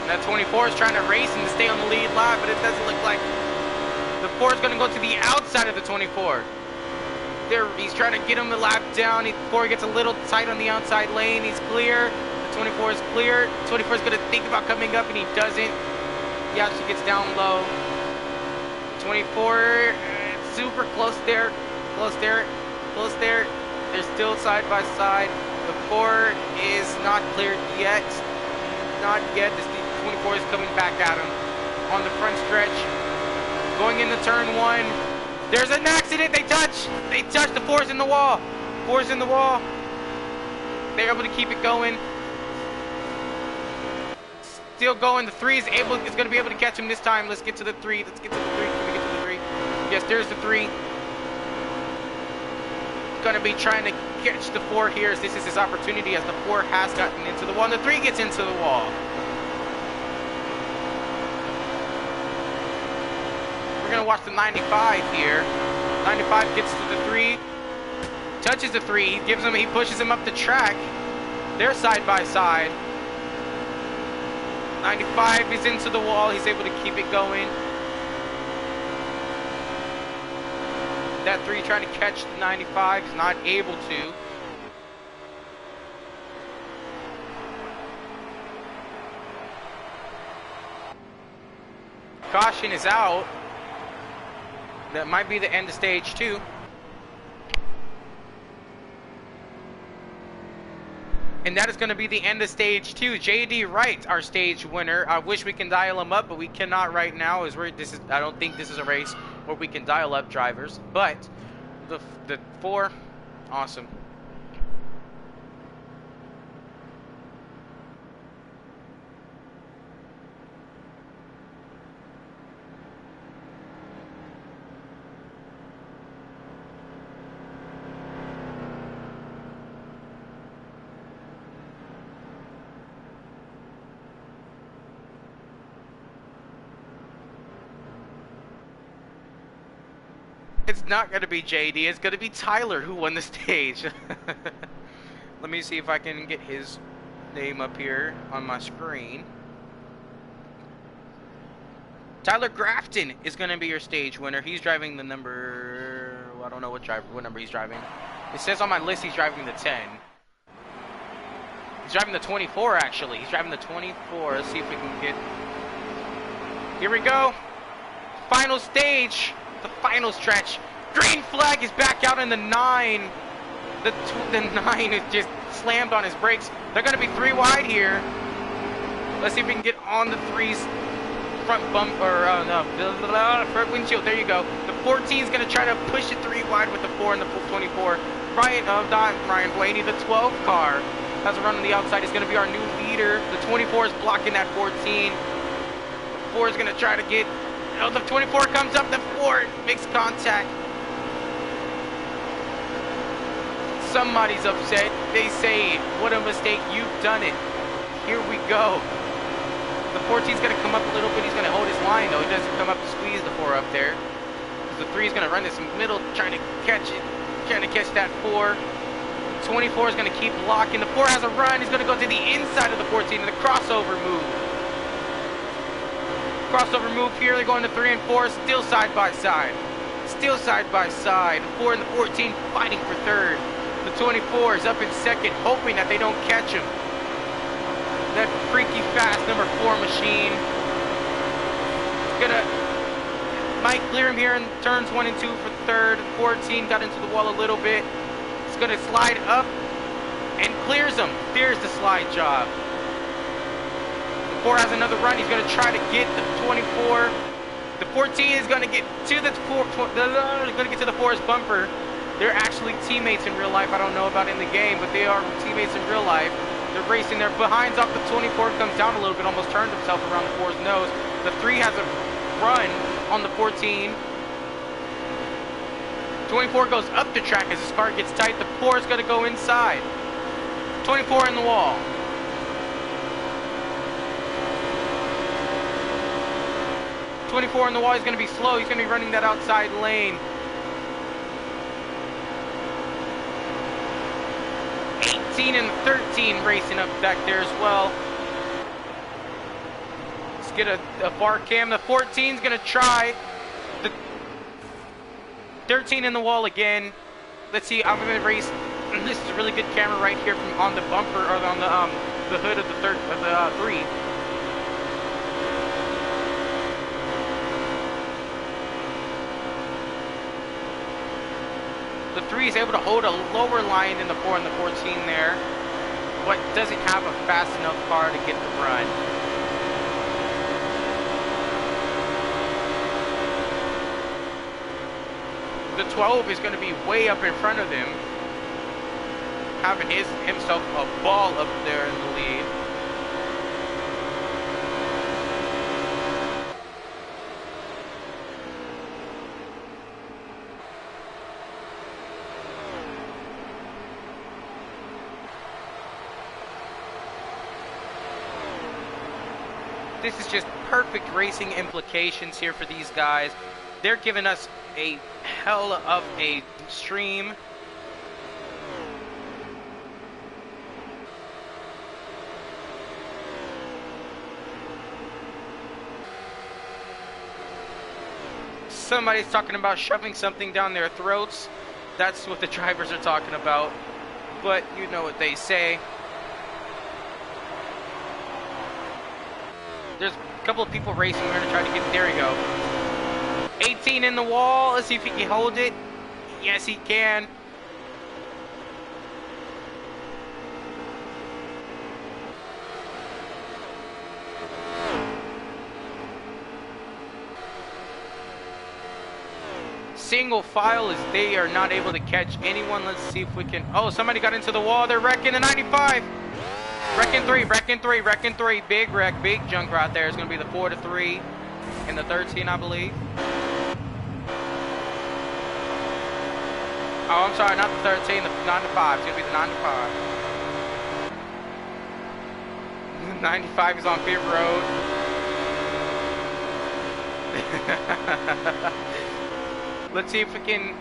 And that 24 is trying to race and to stay on the lead lap, but it doesn't look like the 4 is going to go to the outside of the 24. He's trying to get him the lap down. The 4 gets a little tight on the outside lane. He's clear. The 24 is clear. The 24 is going to think about coming up, and he doesn't. He actually gets down low. 24, super close there. Close there. Close there. They're still side by side. The 4 is not cleared yet. Not yet. This 24 is coming back at him on the front stretch. Going into turn 1. There's an accident. They touch. The 4's in the wall. 4's in the wall. They're able to keep it going. Still going. The 3 is going to be able to catch him this time. Let's get to the 3. Let's get to the 3. Can we get to the 3? Yes, there's the 3. Going to be trying to catch the 4 here as this is his opportunity as the 4 has gotten into the wall and the 3 gets into the wall. We're going to watch the 95 here. 95 gets to the 3, touches the 3, he pushes him up the track. They're side by side. 95 is into the wall. He's able to keep it going. That 3 trying to catch the 95. He's not able to. Caution is out. That might be the end of stage 2. And that is going to be the end of stage 2. King-Wright, our stage winner. I wish we can dial him up, but we cannot right now. I don't think this is a race where we can dial up drivers. But the 4, awesome. It's not going to be JD. It's going to be Tyler who won the stage. Let me see if I can get his name up here on my screen. Tyler Grafton is going to be your stage winner. He's driving the number... Well, I don't know what number he's driving. It says on my list he's driving the 10. He's driving the 24, actually. He's driving the 24. Let's see if we can get... Here we go. Final stage. The final stretch. Green flag is back out in the 9. The 9 is just slammed on his brakes. They're going to be 3 wide here. Let's see if we can get on the 3's front bump, or front windshield. There you go. The 14 is going to try to push it 3 wide with the 4 and the 24. Ryan Blaney, the 12 car, has a run on the outside. He's going to be our new leader. The 24 is blocking that 14. The 4 is going to try to get... Oh, the 24 comes up. The 4 makes contact. Somebody's upset. They say, what a mistake, you've done it. Here we go. The 14's going to come up a little bit. He's going to hold his line, though. He doesn't come up to squeeze the 4 up there. The 3 is going to run this middle, trying to catch it. Trying to catch that 4. The 24 is going to keep blocking. The 4 has a run. He's going to go to the inside of the 14 in the crossover move. Crossover move here. They're going to 3 and 4. Still side by side. Still side by side. The 4 and the 14 fighting for 3rd. The 24 is up in 2nd, hoping that they don't catch him. That freaky fast number 4 machine. Might clear him here in turns 1 and 2 for 3rd. 14 got into the wall a little bit. It's going to slide up and clears him. There's the slide job. The 4 has another run. He's going to try to get the 24. The 14 is going to get to the 4. Going to get to the 4's bumper. They're actually teammates in real life. I don't know about in the game, but they are teammates in real life. They're racing their behinds off. The 24 comes down a little bit, almost turned himself around the 4's nose. The 3 has a run on the 14. 24 goes up the track as his car gets tight. The 4 is going to go inside. 24 in the wall. In the wall. He's going to be slow. He's going to be running that outside lane. 18 and 13 racing up back there as well. Let's get a bar cam. The 14 is going to try. The 13 in the wall again. Let's see. I'm going to race. This is a really good camera right here from on the bumper, or on the hood of the 3. The 3 is able to hold a lower line than the 4 and the 14 there, but doesn't have a fast enough car to get the run. The 12 is going to be way up in front of him, having himself a ball up there in the lead. This is just perfect racing implications here for these guys. They're giving us a hell of a stream. Somebody's talking about shoving something down their throats. That's what the drivers are talking about. But you know what they say. There's a couple of people racing. We're going to try to get... There we go. 18 in the wall. Let's see if he can hold it. Yes, he can. Single file as they are not able to catch anyone. Let's see if we can... Oh, somebody got into the wall. They're wrecking the 95. Wrecking 3, wrecking 3, wrecking 3. Big wreck, big junk right there. It's going to be the 4 to 3 and the 13, I believe. Oh, I'm sorry, not the 13, the 9 to 5. It's going to be the 9 to 5. 95 is on pit road. Let's see if we can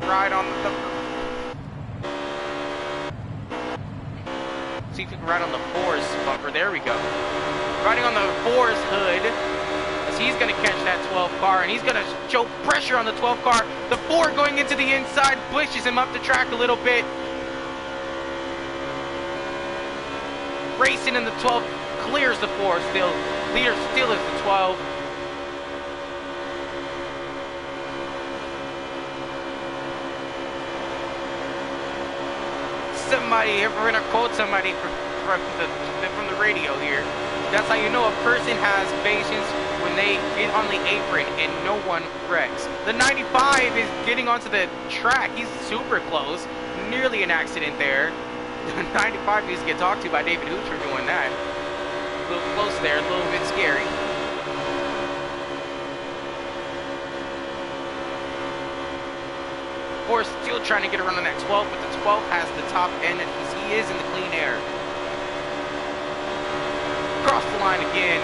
ride on the... See if we can ride on the 4's bumper. There we go. Riding on the 4's hood. As he's going to catch that 12 car, and he's going to show pressure on the 12 car. The 4 going into the inside pushes him up the track a little bit. Racing in the 12 clears the 4 still. Leader still is the 12. Somebody, we're gonna quote somebody from the radio here. That's how you know a person has patience when they get on the apron and no one wrecks. The 95 is getting onto the track. He's super close. Nearly an accident there. The 95 needs to get talked to by David Hooch for doing that. A little close there, a little bit scary. Or still trying to get around on that 12, but the 12 has the top end, and he is in the clean air. Cross the line again.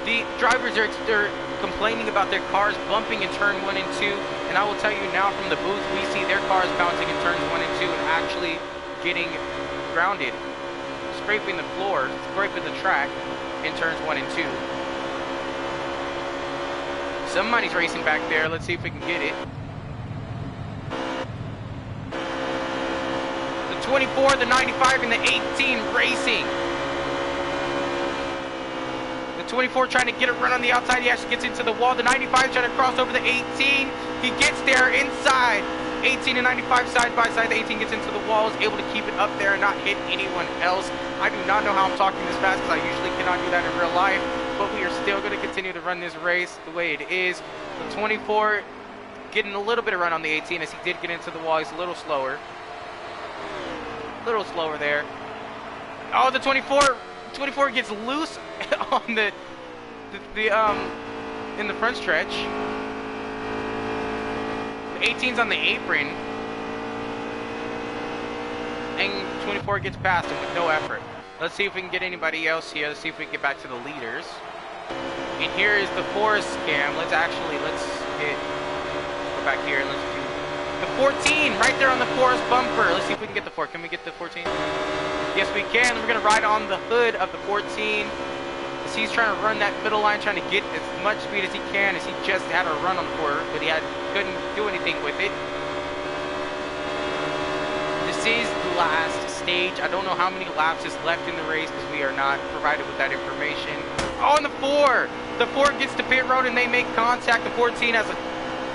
The drivers are complaining about their cars bumping in turn 1 and 2, and I will tell you now from the booth, we see their cars bouncing in turns 1 and 2 and actually getting grounded. Scraping the floor, scraping the track in turns 1 and 2. Somebody's racing back there. Let's see if we can get it. The 24, the 95, and the 18 racing. The 24 trying to get a run on the outside. He actually gets into the wall. The 95 trying to cross over the 18. He gets there inside. 18 and 95 side by side. The 18 gets into the wall, is able to keep it up there and not hit anyone else. I do not know how I'm talking this fast because I usually cannot do that in real life, but we are still going to continue to run this race the way it is. The 24 getting a little bit of run on the 18 as he did get into the wall. He's a little slower. A little slower there. Oh, the 24 gets loose on the in the front stretch. The 18's on the apron, and 24 gets past him with no effort. Let's see if we can get anybody else here. Let's see if we can get back to the leaders. And here is the 4's scam. Let's go back here and let's do the 14 right there on the 4's bumper. Let's see if we can get the 4. Can we get the 14? Yes, we can. We're gonna ride on the hood of the 14. As he's trying to run that middle line, trying to get as much speed as he can, as he just had a run on the 4, but he couldn't do anything with it. This is the last stage. I don't know how many laps is left in the race because we are not provided with that information. Oh, and the 4! The 4 gets to pit road and they make contact. The 14 has a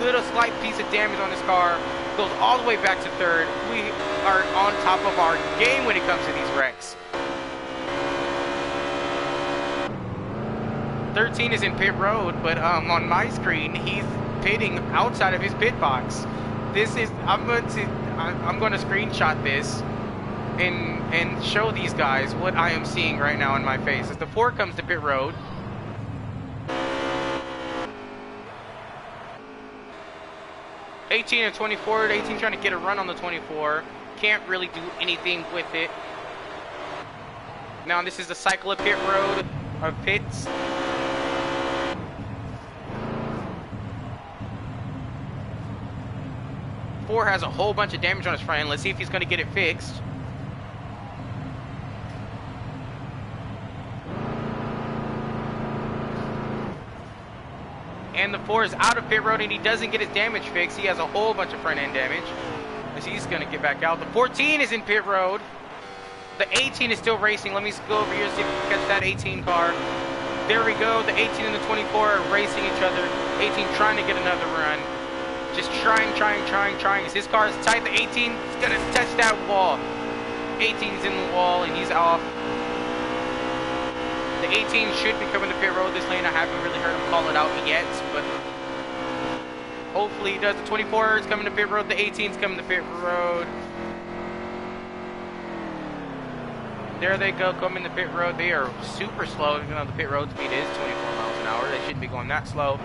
little slight piece of damage on his car. Goes all the way back to 3rd. We are on top of our game when it comes to these wrecks. 13 is in pit road, but on my screen he's pitting outside of his pit box. This is I'm going to screenshot this and show these guys what I am seeing right now in my face. As the 4 comes to pit road, '18 and 24. 18 trying to get a run on the 24. Can't really do anything with it. Now this is the cycle of pit road, of pits. Four has a whole bunch of damage on his front end. Let's see if he's going to get it fixed. And the 4 is out of pit road and he doesn't get his damage fixed. He has a whole bunch of front end damage as he's going to get back out. The 14 is in pit road. The 18 is still racing. Let me go over here and see if we can catch that 18 car. There we go. The 18 and the 24 are racing each other. 18 trying to get another run. Just trying. As his car is tight, the 18 is going to touch that wall. 18's in the wall and he's off. The 18 should be coming to pit road this lane. I haven't really heard him call it out yet, but hopefully he does. The 24 is coming to pit road. The 18 is coming to pit road. There they go, coming to pit road. They are super slow, even though the pit road speed is 24 miles an hour. They shouldn't be going that slow.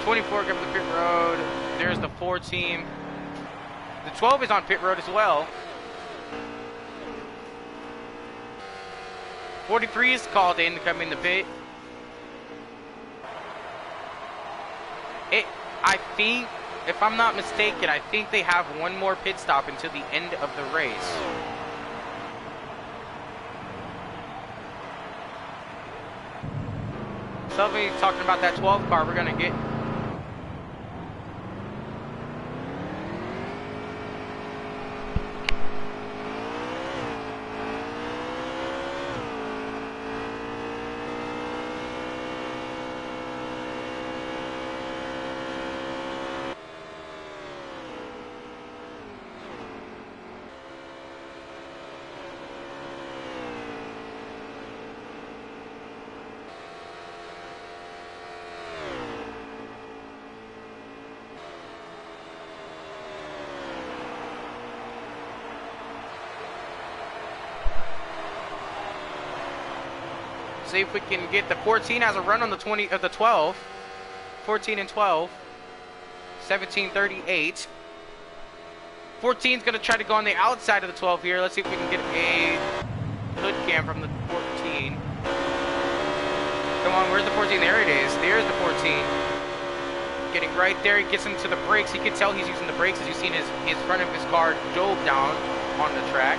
24 coming to pit road. There's the 4 team. The 12 is on pit road as well. 43 is called in to come in the pit. I think, if I'm not mistaken, I think they have one more pit stop until the end of the race. Somebody's talking about that 12 car we're gonna get. See if we can get the 14 has a run on the 20 of the 12. 14 and 12. 17:38. 14's gonna try to go on the outside of the 12 here. Let's see if we can get a hood cam from the 14. Come on, where's the 14? There it is. There's the 14. Getting right there. He gets into the brakes. You can tell he's using the brakes as you've seen his front of his car dove down on the track,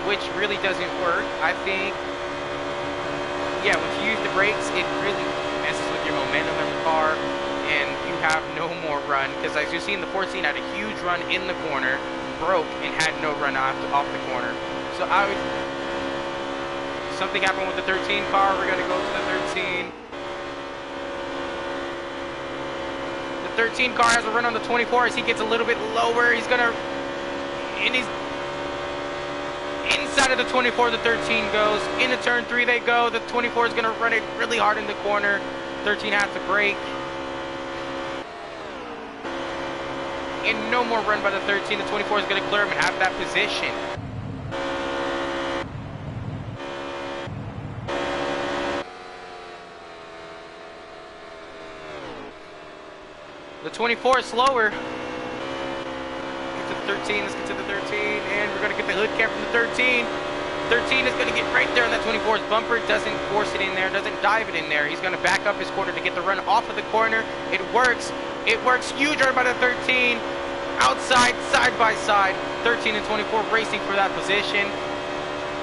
which really doesn't work. I think. Yeah, when you use the brakes, it really messes with your momentum in the car, and you have no more run. Because as you've seen, the 14 had a huge run in the corner, broke, and had no run off the corner. So I would. Something happened with the 13 car. We're gonna go to the 13. The 13 car has a run on the 24 as he gets a little bit lower. He's gonna, and he's. Inside of the 24, the 13 goes. Into turn 3 they go. The 24 is going to run it really hard in the corner. 13 has to brake. And no more run by the 13. The 24 is going to clear him and have that position. The 24 is slower. 13, let's get to the 13, and we're going to get the hood cam from the 13. 13 is going to get right there on that 24's bumper. Doesn't force it in there, doesn't dive it in there. He's going to back up his corner to get the run off of the corner. It works. It works. Huge run by the 13. Outside, side by side. 13 and 24 racing for that position.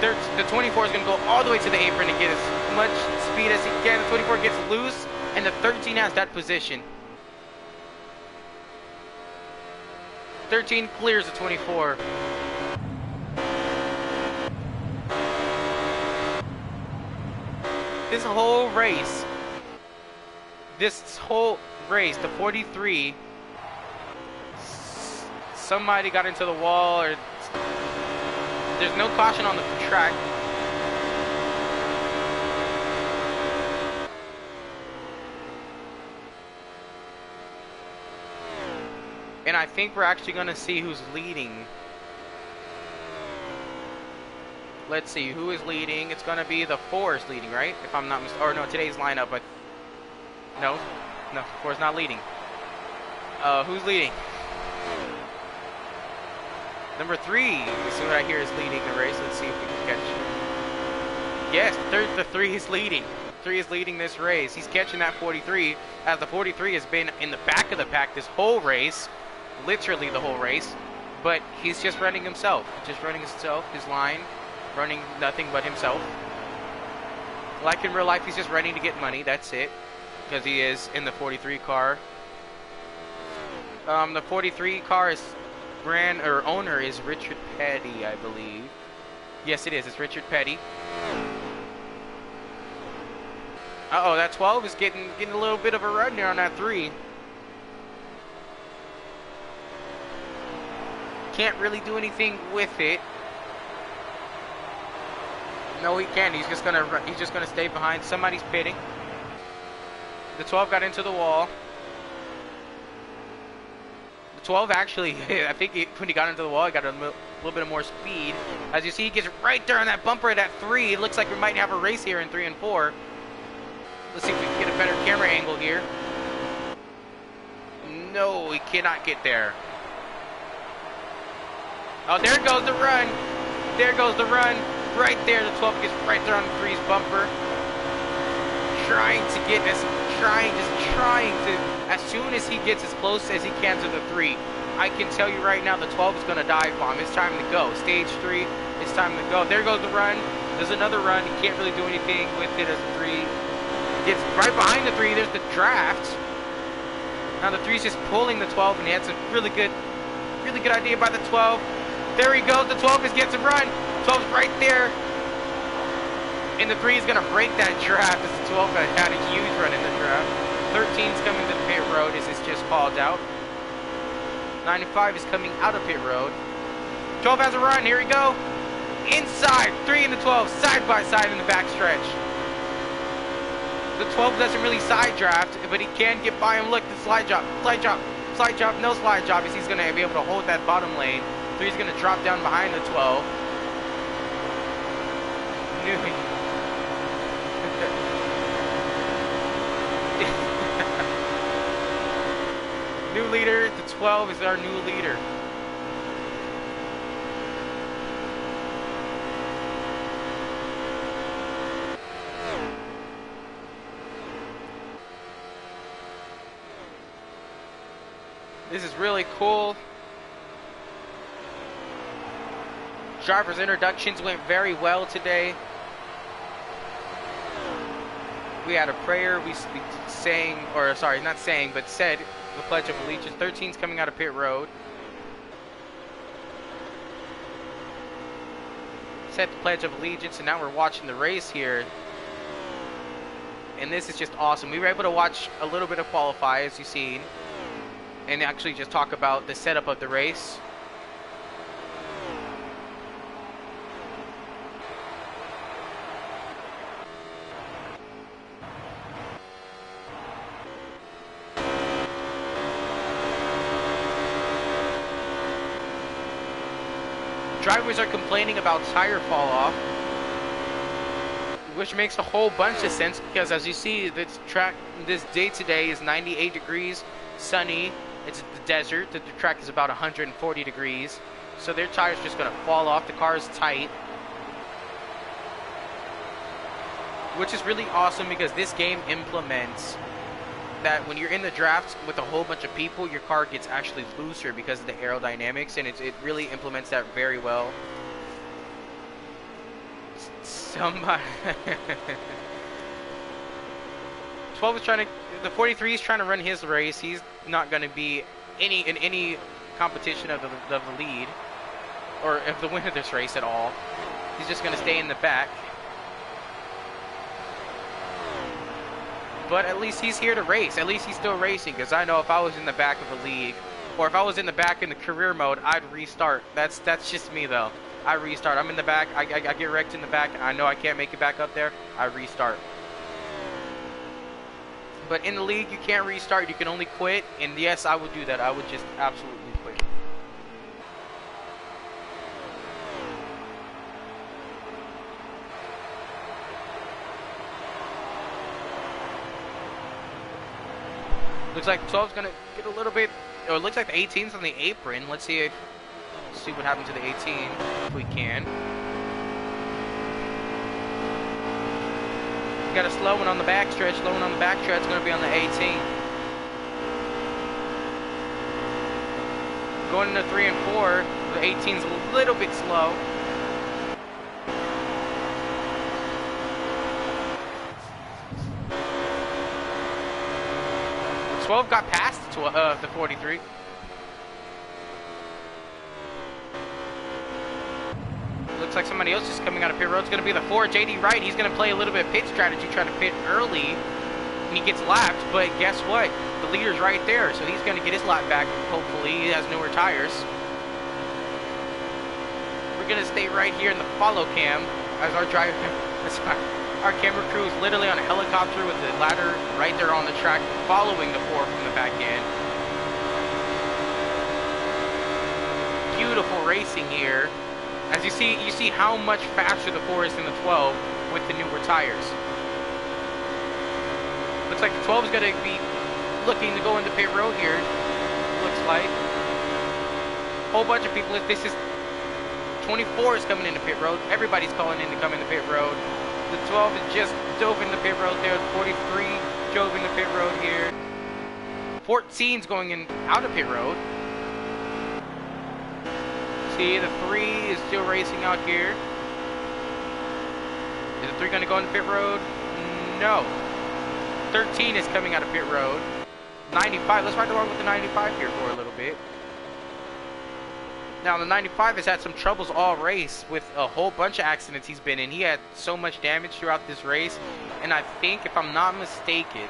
The 24 is going to go all the way to the apron and get as much speed as he can. The 24 gets loose, and the 13 has that position. 13 clears the 24. This whole race, the 43, somebody got into the wall, or there's no caution on the track. And I think we're actually going to see who's leading. Let's see who is leading. It's going to be the 4 is leading, right? If I'm not mistaken. Or no, today's lineup. But no, 4 is not leading. Who's leading? Number 3. Let's see what I hear is leading the race. Let's see if we can catch. Yes, the 3 is leading. 3 is leading this race. He's catching that 43, as the 43 has been in the back of the pack this whole race. Literally the whole race, but he's just running himself, his line, running nothing but himself. Like in real life, he's just running to get money, that's it, because he is in the 43 car. The 43 car is owner is Richard Petty, I believe. Yes, it is, it's Richard Petty. Uh-oh, that 12 is getting a little bit of a run there on that 3. Can't really do anything with it. No, he can't. He's just gonna stay behind. Somebody's pitting. The 12 got into the wall. The 12 actually, I think when he got into the wall, he got a little bit of more speed. As you see, he gets right there on that bumper at that 3. It looks like we might have a race here in 3 and 4. Let's see if we can get a better camera angle here. No, he cannot get there. Oh, there goes the run. There goes the run. right there. The 12 gets right there on the 3's bumper. Trying to, as soon as he gets as close as he can to the 3, I can tell you right now, the 12 is going to dive bomb. It's time to go. Stage 3, it's time to go. There goes the run. There's another run. He can't really do anything with it as a 3. Gets right behind the 3. There's the draft. Now the 3's just pulling the 12, and that's a really good idea by the 12. There he goes. The 12 is getting some run. 12's right there. And the 3 is going to break that draft as the 12 had a huge run in the draft. 13's coming to the pit road as it's just called out. 95 is coming out of pit road. 12 has a run. Here we go. Inside. 3 and the 12 side by side in the back stretch. The 12 doesn't really side draft, but he can get by him. Look, the slide drop. Slide drop. Slide drop. No slide drop as he's going to be able to hold that bottom lane. 3 is going to drop down behind the 12. New leader, the 12 is our new leader. This is really cool. Driver's introductions went very well today. We had a prayer, we sang, or sorry, not sang, but said the Pledge of Allegiance. 13's coming out of pit road. Said the Pledge of Allegiance, and now we're watching the race here. And this is just awesome. We were able to watch a little bit of qualify, as you've seen, and actually just talk about the setup of the race. Drivers are complaining about tire fall off, which makes a whole bunch of sense because as you see, this track, this day today is 98 degrees, sunny. It's the desert. The track is about 140 degrees, so their tires just gonna fall off. The car is tight, which is really awesome because this game implements that when you're in the draft with a whole bunch of people, your car gets actually looser because of the aerodynamics, and it really implements that very well. Somebody 12 is trying to, the 43 is trying to run his race. He's not going to be in any competition of the lead or of the win of this race at all. He's just going to stay in the back. But at least he's here to race. At least he's still racing, because I know if I was in the back of the league, or if I was in the back in the career mode, I'd restart. That's just me, though. I restart. I'm in the back. I get wrecked in the back. I know I can't make it back up there. I restart. But in the league, you can't restart. You can only quit. And yes, I would do that. I would just absolutely quit. Looks like 12's gonna get a little bit, or it looks like the 18's on the apron. Let's see what happens to the 18 if we can. We got a slow one on the backstretch. Slow one on the backstretch is gonna be on the 18. Going into 3 and 4, the 18's a little bit slow. The 12 got past the 43. Looks like somebody else is coming out of pit road. It's going to be the 4, JD Wright. He's going to play a little bit of pit strategy, trying to pit early, and he gets lapped. But guess what? The leader's right there, so he's going to get his lap back. Hopefully, he has newer tires. We're going to stay right here in the follow cam as our driver. Our camera crew is literally on a helicopter with the ladder right there on the track, following the 4 from the back end. Beautiful racing here. As you see how much faster the 4 is than the 12 with the newer tires. Looks like the 12 is going to be looking to go into pit road here. Looks like. Whole bunch of people. This is 24 is coming into pit road. Everybody's calling in to come into pit road. The 12 is just dove into pit road there. 43 drove into pit road here. 14's going in out of pit road. See, the 3 is still racing out here. Is the 3 going to go into pit road? No. 13 is coming out of pit road. 95, let's ride along with the 95 here for a little bit. Now, the 95 has had some troubles all race with a whole bunch of accidents he's been in. He had so much damage throughout this race. And I think, if I'm not mistaken,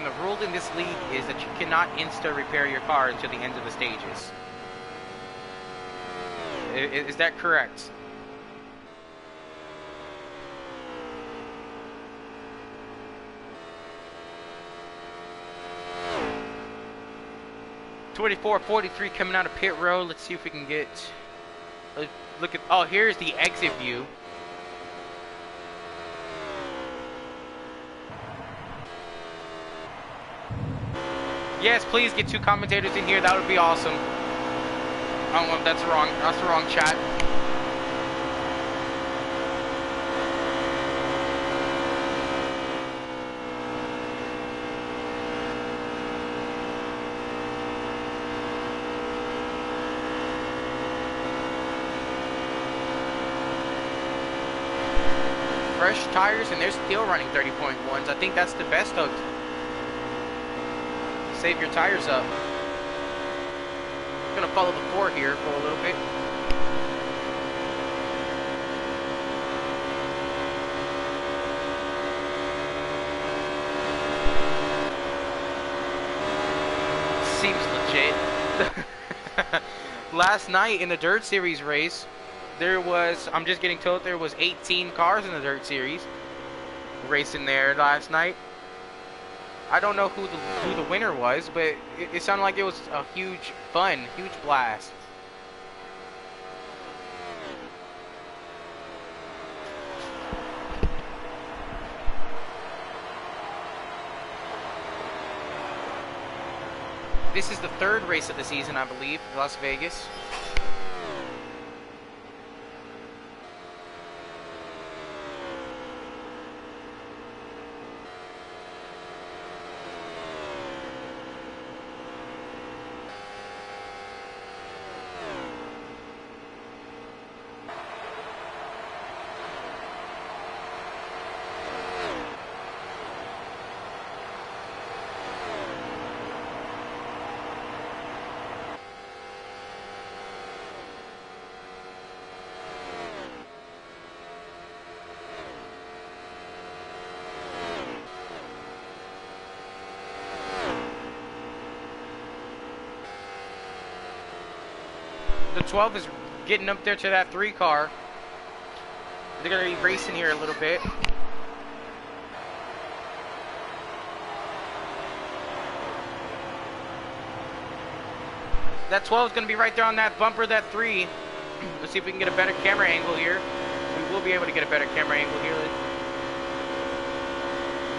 the rule in this league is that you cannot insta-repair your car until the end of the stages. Is that correct? .24, 43 coming out of pit road. Let's see if we can get... Look at... Oh, here's the exit view. Yes, please get 2 commentators in here. That would be awesome. Oh, that's wrong. That's the wrong chat. Fresh tires, and they're still running 30.1s. I think that's the best of. Save your tires up. I'm gonna follow the 4 here for a little bit. Seems legit. Last night in the Dirt Series race, there was, I'm just getting told there was 18 cars in the Dirt Series racing there last night. I don't know who the winner was, but it sounded like it was a huge blast. This is the 3rd race of the season, I believe, Las Vegas. The 12 is getting up there to that 3 car. They're going to be racing here a little bit. That 12 is going to be right there on that bumper, that 3. Let's see if we can get a better camera angle here. We will be able to get a better camera angle here.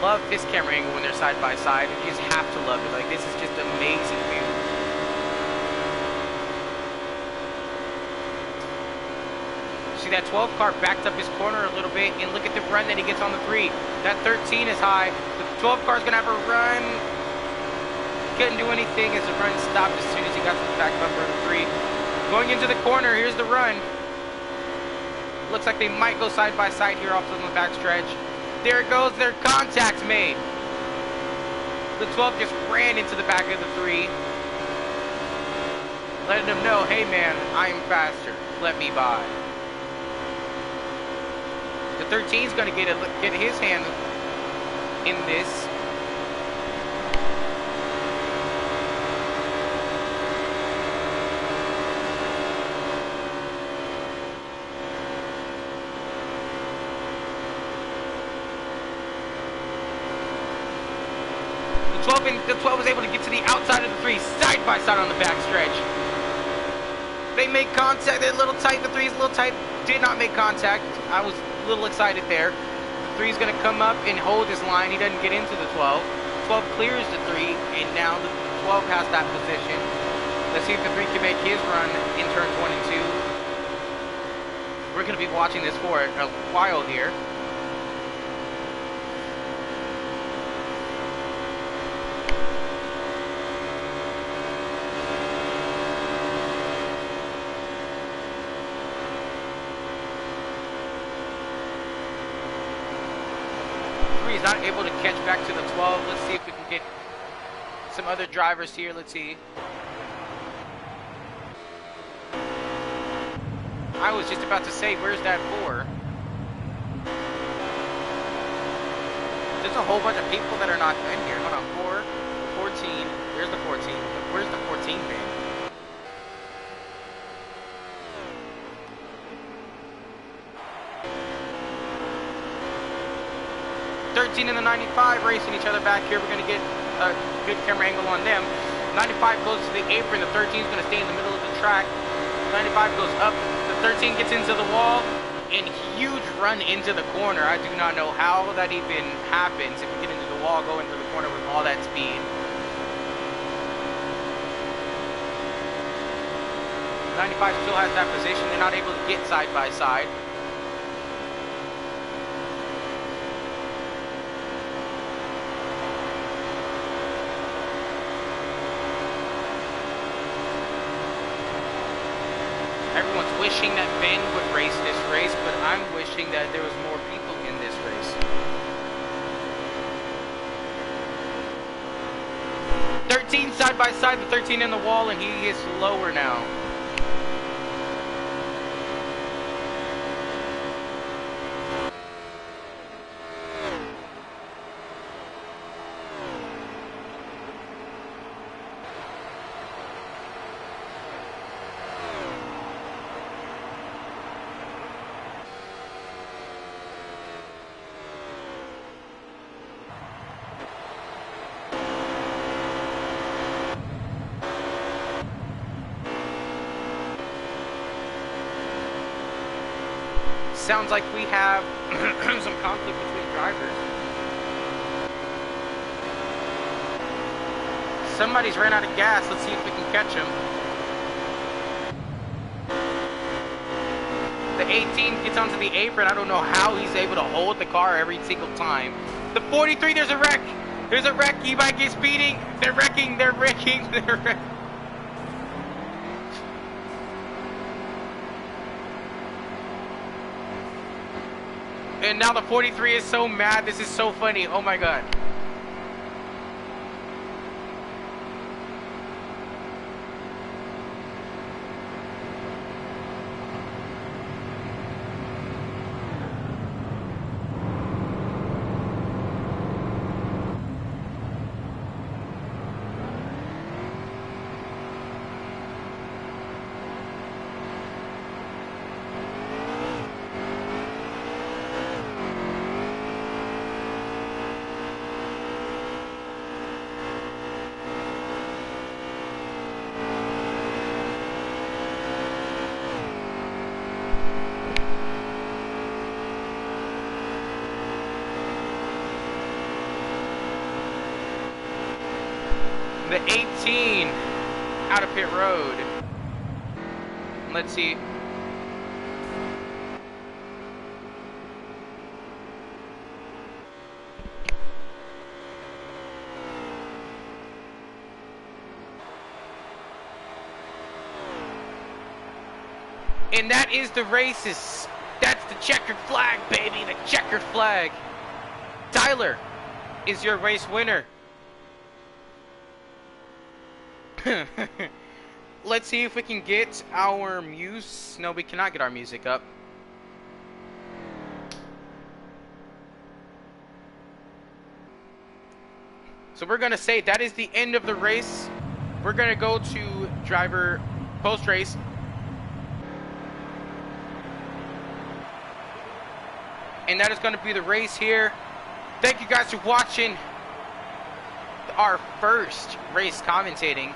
Love this camera angle when they're side by side. You just have to love it. Like, this is just amazing view. See that 12 car backed up his corner a little bit, and look at the run that he gets on the 3. That 13 is high. The 12 car is going to have a run. Couldn't do anything as the run stopped as soon as he got to the back bumper of the 3. Going into the corner, here's the run. Looks like they might go side by side here off on the back stretch. There it goes, their contact's made. The 12 just ran into the back of the 3. Letting them know, hey man, I am faster. Let me by. The 13 is going to get his hand in this. The 12 was able to get to the outside of the 3, side by side on the back stretch. They made contact. They're a little tight. The 3 is a little tight. Did not make contact. I was a little excited there. The 3 is going to come up and hold his line. He doesn't get into the 12. 12 clears the 3, and now the 12 has that position. Let's see if the 3 can make his run in turns 1 and 2. We're going to be watching this for a while here. He's not able to catch back to the 12. Let's see if we can get some other drivers here. Let's see. I was just about to say, where's that 4? There's a whole bunch of people that are not in here. Hold on, 4, 14. Where's the 14? Where's the 14 been? And the 95 racing each other back here. We're going to get a good camera angle on them. 95 goes to the apron. The 13 is going to stay in the middle of the track. 95 goes up. The 13 gets into the wall. And huge run into the corner. I do not know how that even happens if we get into the wall going through the corner with all that speed. 95 still has that position. They're not able to get side by side. Everyone's wishing that Ben would race this race, but I'm wishing that there was more people in this race. 13 side by side, the 13 in the wall, and he is lower now. Sounds like we have some conflict between drivers. Somebody's ran out of gas. Let's see if we can catch him. The 18 gets onto the apron. I don't know how he's able to hold the car every single time. The 43, there's a wreck. There's a wreck. E-bike is speeding. They're wrecking. They're wrecking. They're wrecking. And now the 43 is so mad. This is so funny. Oh my god. The 18 out of pit road. Let's see. And that is the races. That's the checkered flag, baby. The checkered flag. Tyler is your race winner. Let's see if we can get our music. No, we cannot get our music up. So we're going to say that is the end of the race. We're going to go to driver post-race. And that is going to be the race here. Thank you guys for watching our first race commentating.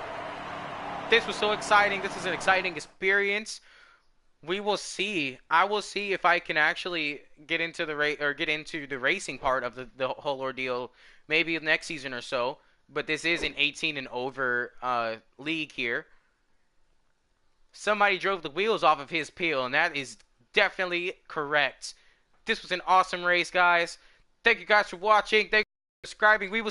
This was so exciting. This is an exciting experience. We will see. I will see if I can actually get into the racing part of the whole ordeal maybe next season or so. But this is an 18 and over league here. Somebody drove the wheels off of his peel, and that is definitely correct. This was an awesome race, guys. Thank you guys for watching. Thank you for subscribing. We will see